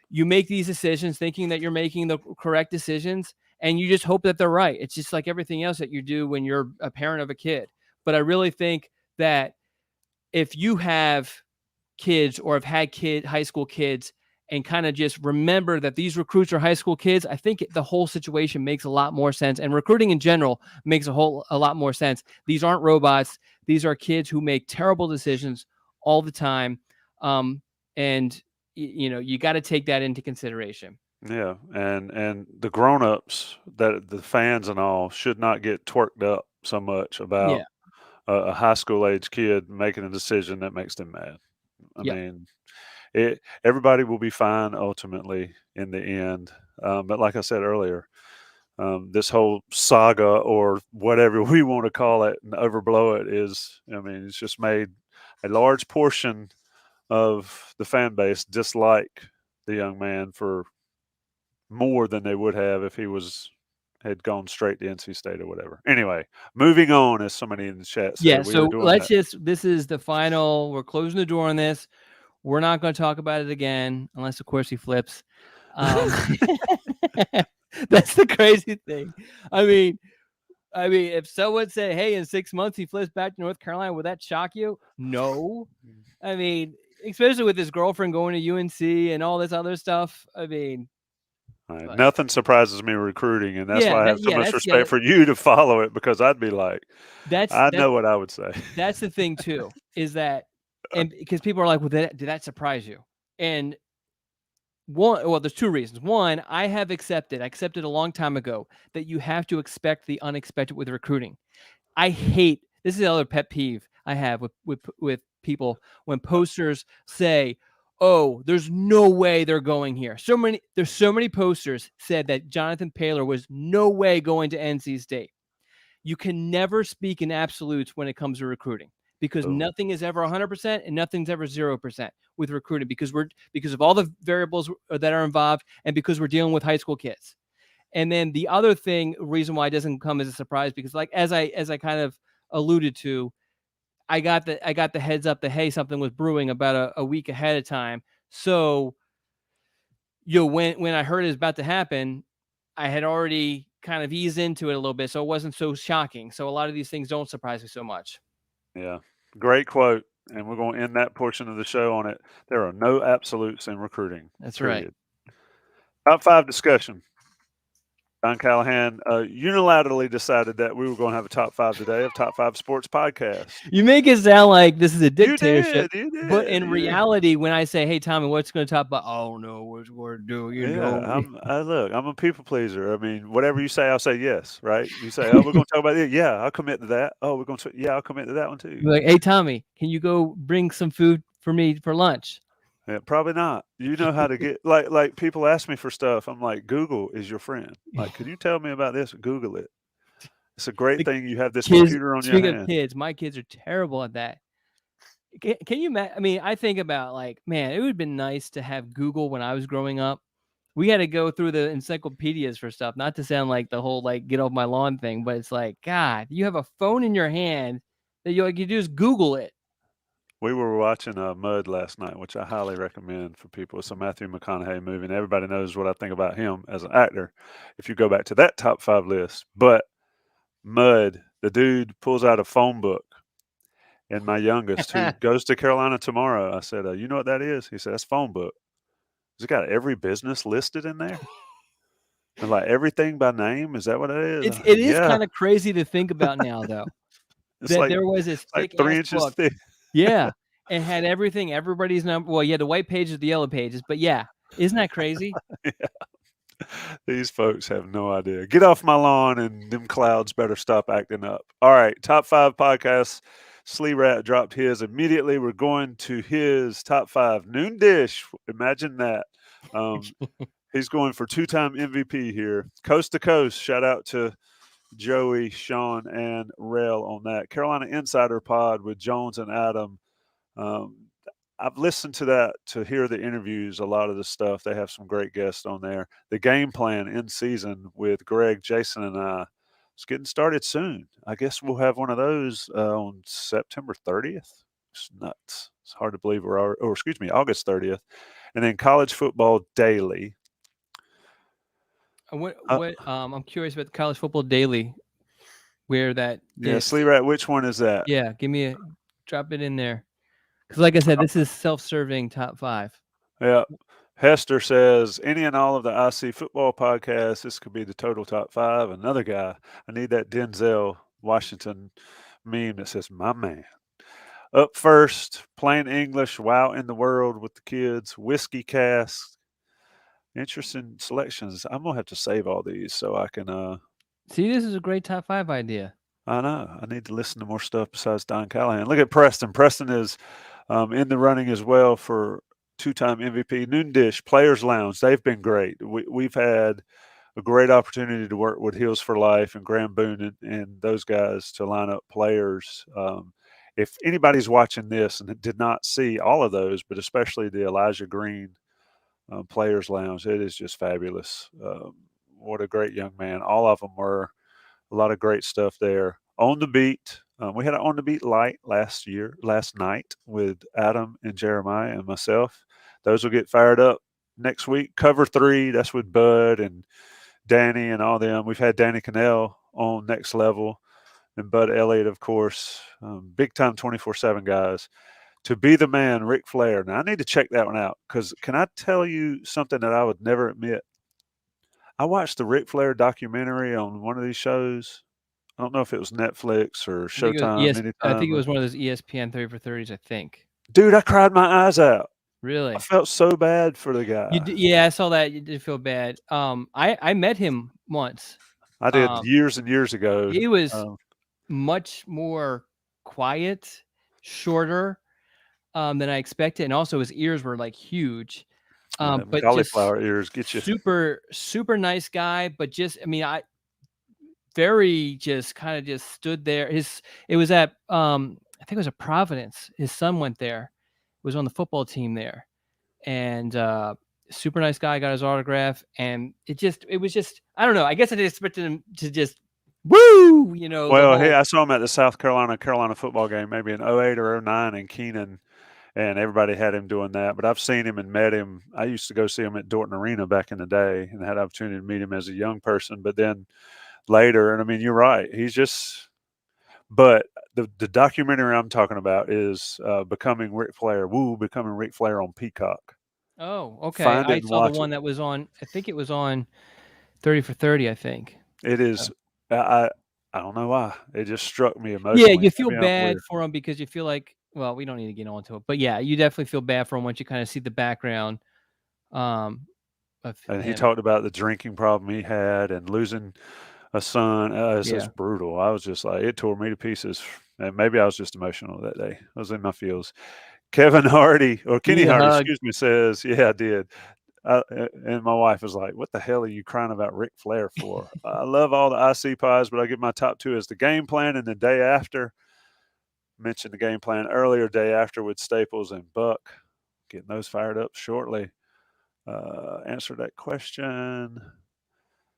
you make these decisions thinking that you're making the correct decisions, and you just hope that they're right. It's just like everything else that you do when you're a parent of a kid. But I really think that if you have kids or have had high school kids, and kind of just remember that these recruits are high school kids, I think the whole situation makes a lot more sense. And recruiting in general makes a lot more sense. These aren't robots. These are kids who make terrible decisions all the time. And you got to take that into consideration. yeah. And the grown-ups, that the fans and all, should not get twerked up so much Yeah. about a high school age kid making a decision that makes them mad. I Yep. mean, everybody will be fine ultimately in the end. But like I said earlier, this whole saga, or whatever we want to call it, and overblow it, is, I mean, it's just made a large portion of the fan base dislike the young man for more than they would have if he had gone straight to NC State or whatever. Anyway, moving on, as somebody in the chat Yeah. said, we are So doing that. this is the final, we're closing the door on this. We're not going to talk about it again, unless of course he flips. Um, that's the crazy thing. I mean, if someone said, "Hey, in 6 months he flips back to North Carolina," would that shock you? No. I mean, especially with his girlfriend going to UNC and all this other stuff. I mean, Right. but Nothing surprises me recruiting, and that's yeah, why I have so much respect for you to follow it, because I'd be like, that's I that's know what I would say. that's the thing too. Is that, and because people are like, "Well, did that surprise you?" And there's two reasons. One, I accepted a long time ago that you have to expect the unexpected with recruiting. I hate, this is the other pet peeve I have with people when posters say, "Oh, there's no way they're going here." There's so many posters said that Jonathan Paler was no way going to NC State. You can never speak in absolutes when it comes to recruiting, because Oh, nothing is ever 100% and nothing's ever 0% with recruiting, because of all the variables that are involved, and because we're dealing with high school kids. And then the other reason why it doesn't come as a surprise, because like as I kind of alluded to, I got the heads up that, hey, something was brewing about a week ahead of time. So when I heard it was about to happen, I had already kind of eased into it a little bit, so it wasn't so shocking. So a lot of these things don't surprise me so much. yeah. Great quote. And we're going to end that portion of the show on it. There are no absolutes in recruiting, That's right. period. Top five discussion. Don Callahan unilaterally decided that we were going to have a top five today of top five sports podcast. You make it sound like this is a You dictatorship, did, you but did, in you did. reality, when I say, "Hey, Tommy, what's going to talk about?" Oh no, what's going to do? You Yeah, know me. I'm a people pleaser. I mean, whatever you say, I'll say yes, right? You say, "Oh, we're going to talk about it." Yeah, I'll commit to that. Oh, we're going to, yeah, I'll commit to that one too. Be like, "Hey, Tommy, can you go bring some food for me for lunch?" Yeah, probably not. You know how to get like people ask me for stuff. I'm like, Google is your friend. Like, can you tell me about this? Google it. It's a great The thing you have this kids. computer on your Speaking of hand. kids, my kids are terrible at that. Can you I mean, I think about like, man, it would have been nice to have Google when I was growing up. We had to go through the encyclopedias for stuff, not to sound like the whole like get off my lawn thing, but it's like, God, you have a phone in your hand that you do is Google it. We were watching Mud last night, which I highly recommend for people. It's a Matthew McConaughey movie, and everybody knows what I think about him as an actor. If you go back to that top five list, but Mud, the dude pulls out a phone book, and my youngest, who goes to Carolina tomorrow, I said, "You know what that is?" He said, "That's phone book. It's got every business listed in there, and like everything by name. Is that what it is?" I It said, is "Yeah." kind of crazy to think about now, though, It's that there was this like thick ass 3 inches book. thick. Yeah, it had everything, everybody's number. Well, yeah, the white pages, the yellow pages, but yeah, isn't that crazy? These folks have no idea. Get off my lawn, and them clouds better stop acting up. All right, top five podcasts. Slee Rat dropped his immediately. We're going to his top five noon dish. Imagine that. Um, he's going for two-time MVP here, coast to coast. Shout out to Joey, Sean, and Rel on that. Carolina Insider Pod with Jones and Adam. Um, I've listened to that to hear the interviews, a lot of the stuff. They have some great guests on there. The game plan in season with Greg, Jason, and I is getting started soon. I guess we'll have one of those on September 30th. It's nuts. It's hard to believe or excuse me, August 30th. And then college football daily. Uh, I'm curious about the college football daily, where that yeah, is. Slee Rat, which one is that? Yeah, drop it in there. Because like I said, this is self-serving top five. Yeah. Hester says, any and all of the IC football podcasts, this could be the total top five. Another guy, I need that Denzel Washington meme that says, my man. Up first, plain English, wow in the world with the kids, whiskey cast. Interesting selections. I'm going to have to save all these so I can, See, this is a great top five idea. I know. I need to listen to more stuff besides Don Callahan. Look at Preston. Preston is in the running as well for two-time MVP. Noon Dish, Players Lounge. They've been great. We've had a great opportunity to work with Heels for Life and Graham Boone and those guys to line up players. If anybody's watching this and did not see all of those, but especially the Elijah Green Players Lounge, it is just fabulous. What a great young man. All of them were. A lot of great stuff there. On the Beat. We had an On the Beat light last night with Adam and Jeremiah and myself. Those will get fired up next week. Cover 3, that's with Bud and Danny and all them. We've had Danny Cannell on Next Level and Bud Elliott, of course. Big time 24/7 guys. To Be the Man, Ric Flair. Now, I need to check that one out because can I tell you something that I would never admit? I watched the Ric Flair documentary on one of these shows. I don't know if it was Netflix or I think it was Showtime, I think Anytime. it was one of those ESPN 30 for 30s, I think. Dude, I cried my eyes out. I Really? felt so bad for the guy. Yeah, I saw that. You did feel bad. I met him once. I did Um, years and years ago. he was Um, much more quiet, shorter, than I expected, and also his ears were like huge. them But just cauliflower ears get you. super nice guy. But just, I mean, I very just kind of just stood there. It was at I think it was at Providence. His son went there, was on the football team there, and super nice guy, got his autograph, and it was just, I don't know. I guess I just expected him to just woo, the Well, hey, whole. I saw him at the South Carolina football game, maybe in '08 or '09 in Keenan, and everybody had him doing that. But I've seen him and met him. I used to go see him at Dorton Arena back in the day and had the opportunity to meet him as a young person. But then later, and I mean, you're right. He's just. But the documentary I'm talking about is becoming Ric Flair. Woo, becoming Ric Flair on Peacock. Oh, okay. Find it I and saw the watch it. one that was on. I think it was on 30 for 30, I think. It is. I don't know why. It just struck me Yeah, emotionally. you feel Maybe I'm bad weird. for him because you feel like, well, we don't need to get onto it, but yeah, you definitely feel bad for him once you kind of see the background um, of And he him. talked about the drinking problem he had and losing a son. It's Yeah. brutal. I was just like, it tore me to pieces. And maybe I was just emotional that day. I was in my feels. Kevin Hardy, or You Kenny need a Hardy, hug. excuse me, says, yeah, I did. And my wife was like, "What the hell are you crying about Ric Flair for?" I love all the IC pies, but I give my top two as the game plan and the day after. Mentioned the game plan earlier, day after with Staples and Buck. Getting those fired up shortly. Answer that question.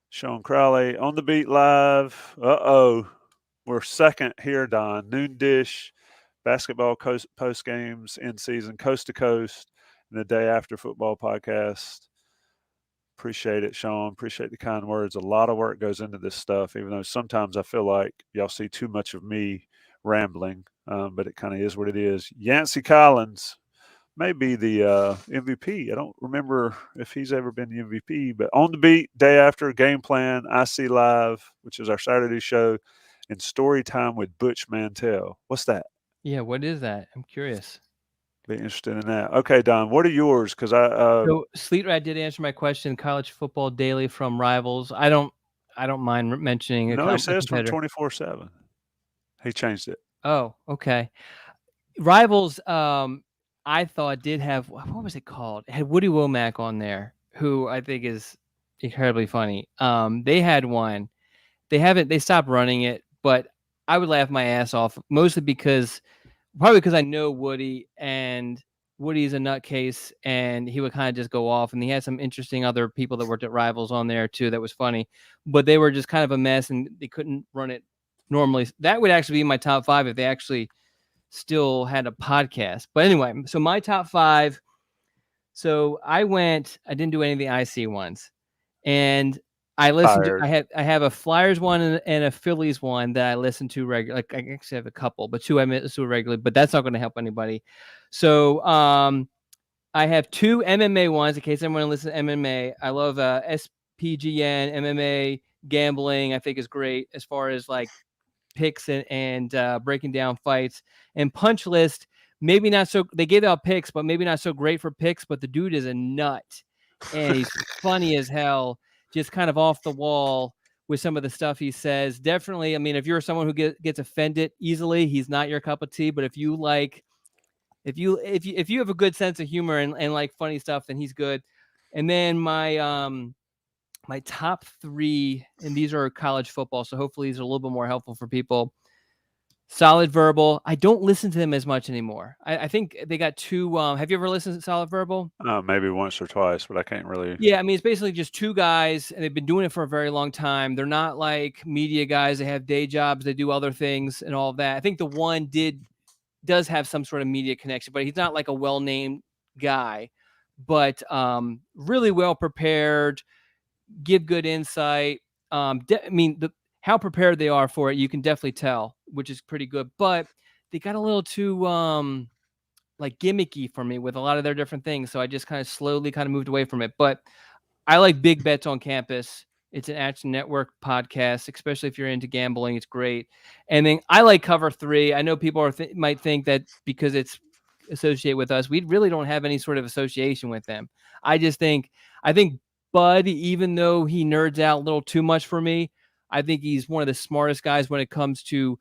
Sean Crowley on the beat live. We're second here, Don. Noon dish, basketball post games in season, coast to coast, and the day after football podcast. Appreciate it, Sean. Appreciate the kind words. A lot of work goes into this stuff, even though sometimes I feel like y'all see too much of me rambling, but it kind of is what it is. Yancey Collins may be the MVP. I don't remember if he's ever been the MVP, but on the beat, day after, game plan, IC Live, which is our Saturday show, and story time with Butch Mantel. What's that? Yeah, what is that? I'm curious. Be interested in that. Okay, Don, what are yours? Because So Sleet Rat did answer my question. College football daily from Rivals. I don't mind mentioning no, he a says from competitor. 24/7. He changed it. Oh, okay. Rivals. I thought did have, what was it called? It had Woody Womack on there, who I think is incredibly funny. They had one. They stopped running it, but I would laugh my ass off mostly because probably because I know Woody, and Woody's a nutcase, and he would kind of just go off. And he had some interesting other people that worked at Rivals on there too. That was funny, but they were just kind of a mess, and they couldn't run it normally. That would actually be my top five if they actually still had a podcast. But anyway, so my top five. So I didn't do any of the IC ones, and I listened to, Fired. I have a Flyers one and a Phillies one that I listen to regularly. Like I actually have a couple, but two I listen to regularly, but that's not going to help anybody. So I have two MMA ones in case anyone wants to listen to MMA. I love SPGN, MMA, gambling, I think is great as far as like picks and breaking down fights. And Punch List, maybe not so, they gave out picks, but maybe not so great for picks, but the dude is a nut and he's funny as hell, just kind of off the wall with some of the stuff he says. Definitely, I mean, if you're someone who gets offended easily, he's not your cup of tea, but if you like, if you have a good sense of humor and like funny stuff, then he's good. And then my top three, and these are college football, so hopefully these are a little bit more helpful for people. Solid Verbal. I don't listen to them as much anymore. I think they got two. Have you ever listened to Solid Verbal? Maybe once or twice, but I can't really. Yeah, I mean, it's basically just two guys, and they've been doing it for a very long time. They're not like media guys. They have day jobs. They do other things and all of that. I think the one does have some sort of media connection, but he's not like a well-named guy. But really well prepared, give good insight. I mean, how prepared they are for it, you can definitely tell, which is pretty good. But they got a little too like gimmicky for me with a lot of their different things, so I just kind of slowly kind of moved away from it. But I like Big Bets on Campus. It's an Action Network podcast, especially if you're into gambling. It's great. And then I like Cover 3. I know people might think that because it's associated with us, we really don't have any sort of association with them. I think Bud, even though he nerds out a little too much for me, I think he's one of the smartest guys when it comes to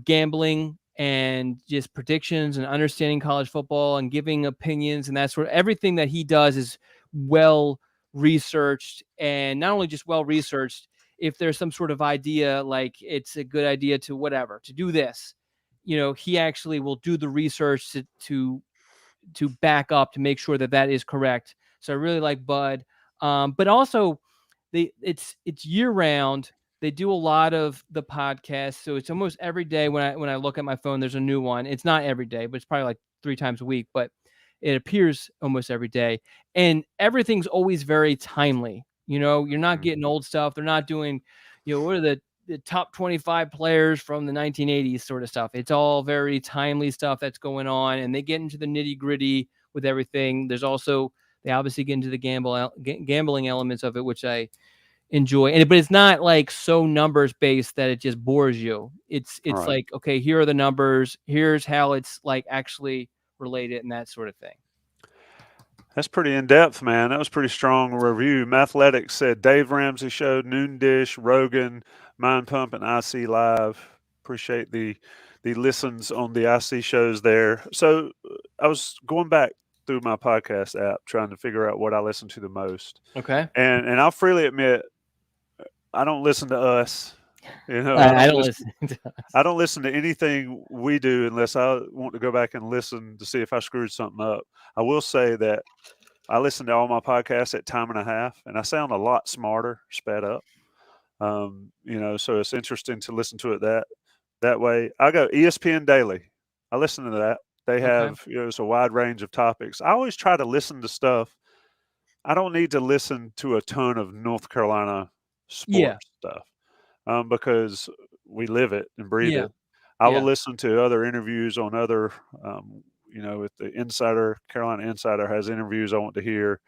gambling and just predictions and understanding college football and giving opinions and that sort of everything that he does is well researched, and not only just well researched. If there's some sort of idea, like it's a good idea to do this, he actually will do the research to back up to make sure that that is correct. So I really like Bud, but also it's year round. They do a lot of the podcasts, so it's almost every day when I look at my phone, there's a new one. It's not every day, but it's probably like 3 times a week, but it appears almost every day. And everything's always very timely. You're not getting old stuff. They're not doing, what are the top 25 players from the 1980s sort of stuff. It's all very timely stuff that's going on, and they get into the nitty gritty with everything. They obviously get into the gambling elements of it, which I enjoy. And but it's not like so numbers based that it just bores you. It's Right. like, okay, here are the numbers. Here's how it's like actually related and that sort of thing. That's pretty in depth, man. That was pretty strong review. Mathletics said Dave Ramsey Show, Noon Dish, Rogan, Mind Pump, and IC Live. Appreciate the listens on the IC shows there. So I was going back through my podcast app trying to figure out what I listen to the most, Okay. and I'll freely admit I don't listen to us. You know, I don't listen to us. I don't listen to anything we do unless I want to go back and listen to see if I screwed something up. I will say that I listen to all my podcasts at time and a half, and I sound a lot smarter, sped up. So it's interesting to listen to it that way. I go ESPN Daily. I listen to that. They Okay. have it's a wide range of topics. I always try to listen to stuff. I don't need to listen to a ton of North Carolina Yeah. sports stuff because we live it and breathe Yeah. it. I will Yeah. listen to other interviews on other, if the Insider, Carolina Insider has interviews I want to hear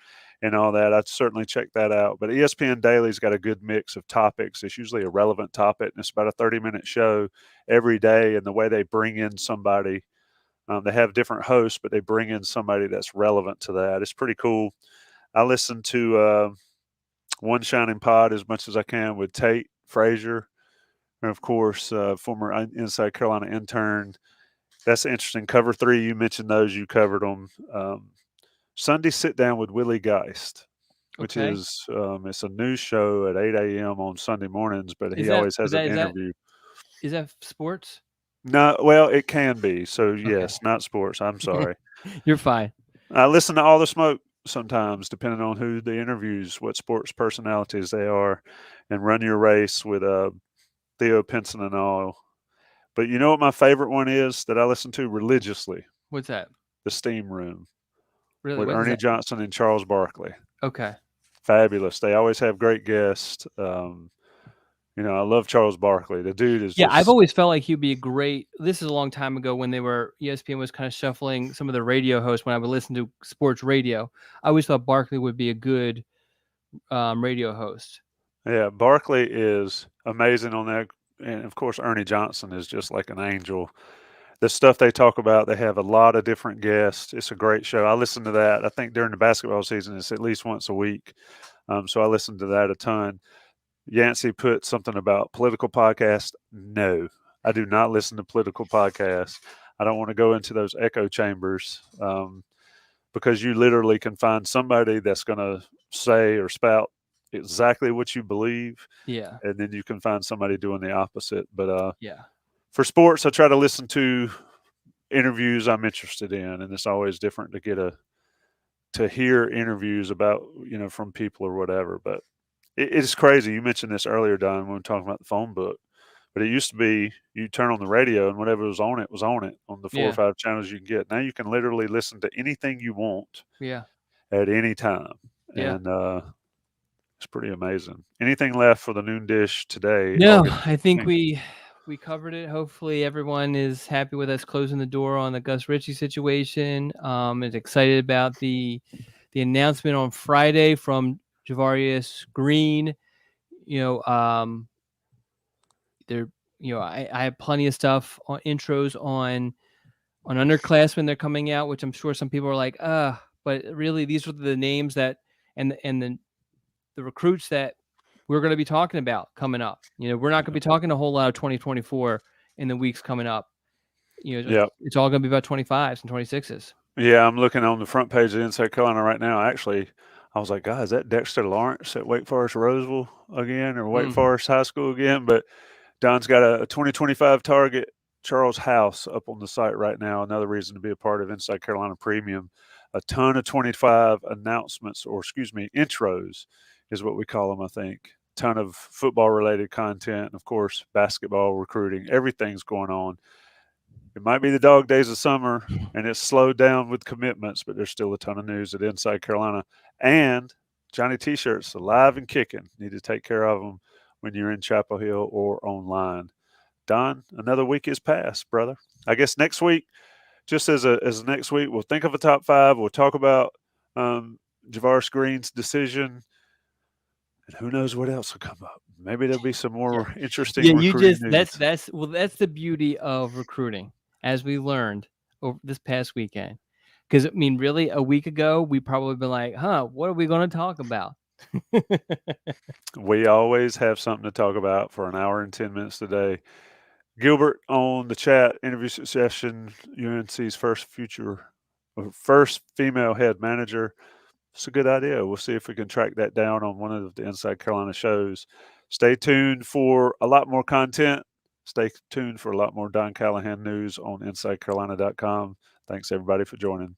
and all that, I'd certainly check that out. But ESPN Daily's got a good mix of topics. It's usually a relevant topic, and it's about a 30-minute show every day. And the way they bring in somebody, they have different hosts, but they bring in somebody that's relevant to that. It's pretty cool. I listen to One Shining Pod as much as I can with Tate Frazier, and of course, former Inside Carolina intern. That's interesting. Cover three, you mentioned those. You covered them. Sunday sit down with Willie Geist, which Okay. is it's a news show at 8 a.m. on Sunday mornings, but Is he that always but has an that interview. is that sports? No, well, it can be. So Okay. yes, not sports. I'm sorry. You're fine. I listen to All the Smoke sometimes, depending on who the interviews, what sports personalities they are, and Run Your Race with Theo Pinson and all. But you know what my favorite one is that I listen to religiously? What's that? The Steam Room Really? with What is Ernie that? Johnson and Charles Barkley. Okay. Fabulous. They always have great guests. I love Charles Barkley. The dude is Yeah, I've just always felt like he'd be a great. This is a long time ago when ESPN was kind of shuffling some of the radio hosts when I would listen to sports radio. I always thought Barkley would be a good radio host. yeah. Barkley is amazing on that, and of course Ernie Johnson is just like an angel. The stuff they talk about, they have a lot of different guests. It's a great show. I listen to that. I think during the basketball season, it's at least once a week. So I listen to that a ton. Yancey put something about political podcasts. No, I do not listen to political podcasts. I don't want to go into those echo chambers because you literally can find somebody that's going to say or spout exactly what you believe, Yeah. and then you can find somebody doing the opposite. But Yeah. for sports, I try to listen to interviews I'm interested in, and it's always different to hear interviews about from people or whatever. But it's crazy. You mentioned this earlier, Don, when we were talking about the phone book. But it used to be you turn on the radio and whatever was on it on the 4 or Yeah. 5 channels you can get. Now you can literally listen to anything you want Yeah. at any time, Yeah. and it's pretty amazing. Anything left for the noon dish today, No, August I think 16th? we covered it. Hopefully everyone is happy with us closing the door on the Gus Richie situation. Is excited about the announcement on Friday from Javarius Green. You know, there I have plenty of stuff on intros on underclassmen they're coming out, which I'm sure some people are like, but really these are the names that and the recruits that we're going to be talking about coming up. We're not going to be talking a whole lot of 2024 in the weeks coming up. Yeah. It's all going to be about 25s and 26s. Yeah, I'm looking on the front page of Inside Carolina right now. Actually, I was like, God, is that Dexter Lawrence at Wake Forest Roseville again or Wake Mm, Forest High School again? But Don's got a 2025 target, Charles House, up on the site right now. Another reason to be a part of Inside Carolina Premium. A ton of 25 announcements, or excuse me, intros is what we call them, I think. Ton of football related content. Of course, basketball, recruiting, everything's going on. It might be the dog days of summer and it's slowed down with commitments, but there's still a ton of news at Inside Carolina. And Johnny T-shirts alive and kicking. Need to take care of them when you're in Chapel Hill or online. Don, another week is past, brother. I guess next week, just as next week, we'll think of a top five. We'll talk about Javarius Green's decision, And who knows what else will come up. Maybe there'll be some Yeah. more interesting Yeah, you recruiting just news. that's the beauty of recruiting, as we learned over this past weekend. Because I mean, really, a week ago, we probably been like, "Huh, what are we going to talk about?" We always have something to talk about for an hour and 10 minutes today. Gilbert on the chat interview session, UNC's first female head manager. It's a good idea. We'll see if we can track that down on one of the Inside Carolina shows. Stay tuned for a lot more content. Stay tuned for a lot more Don Callahan news on InsideCarolina.com. Thanks, everybody, for joining.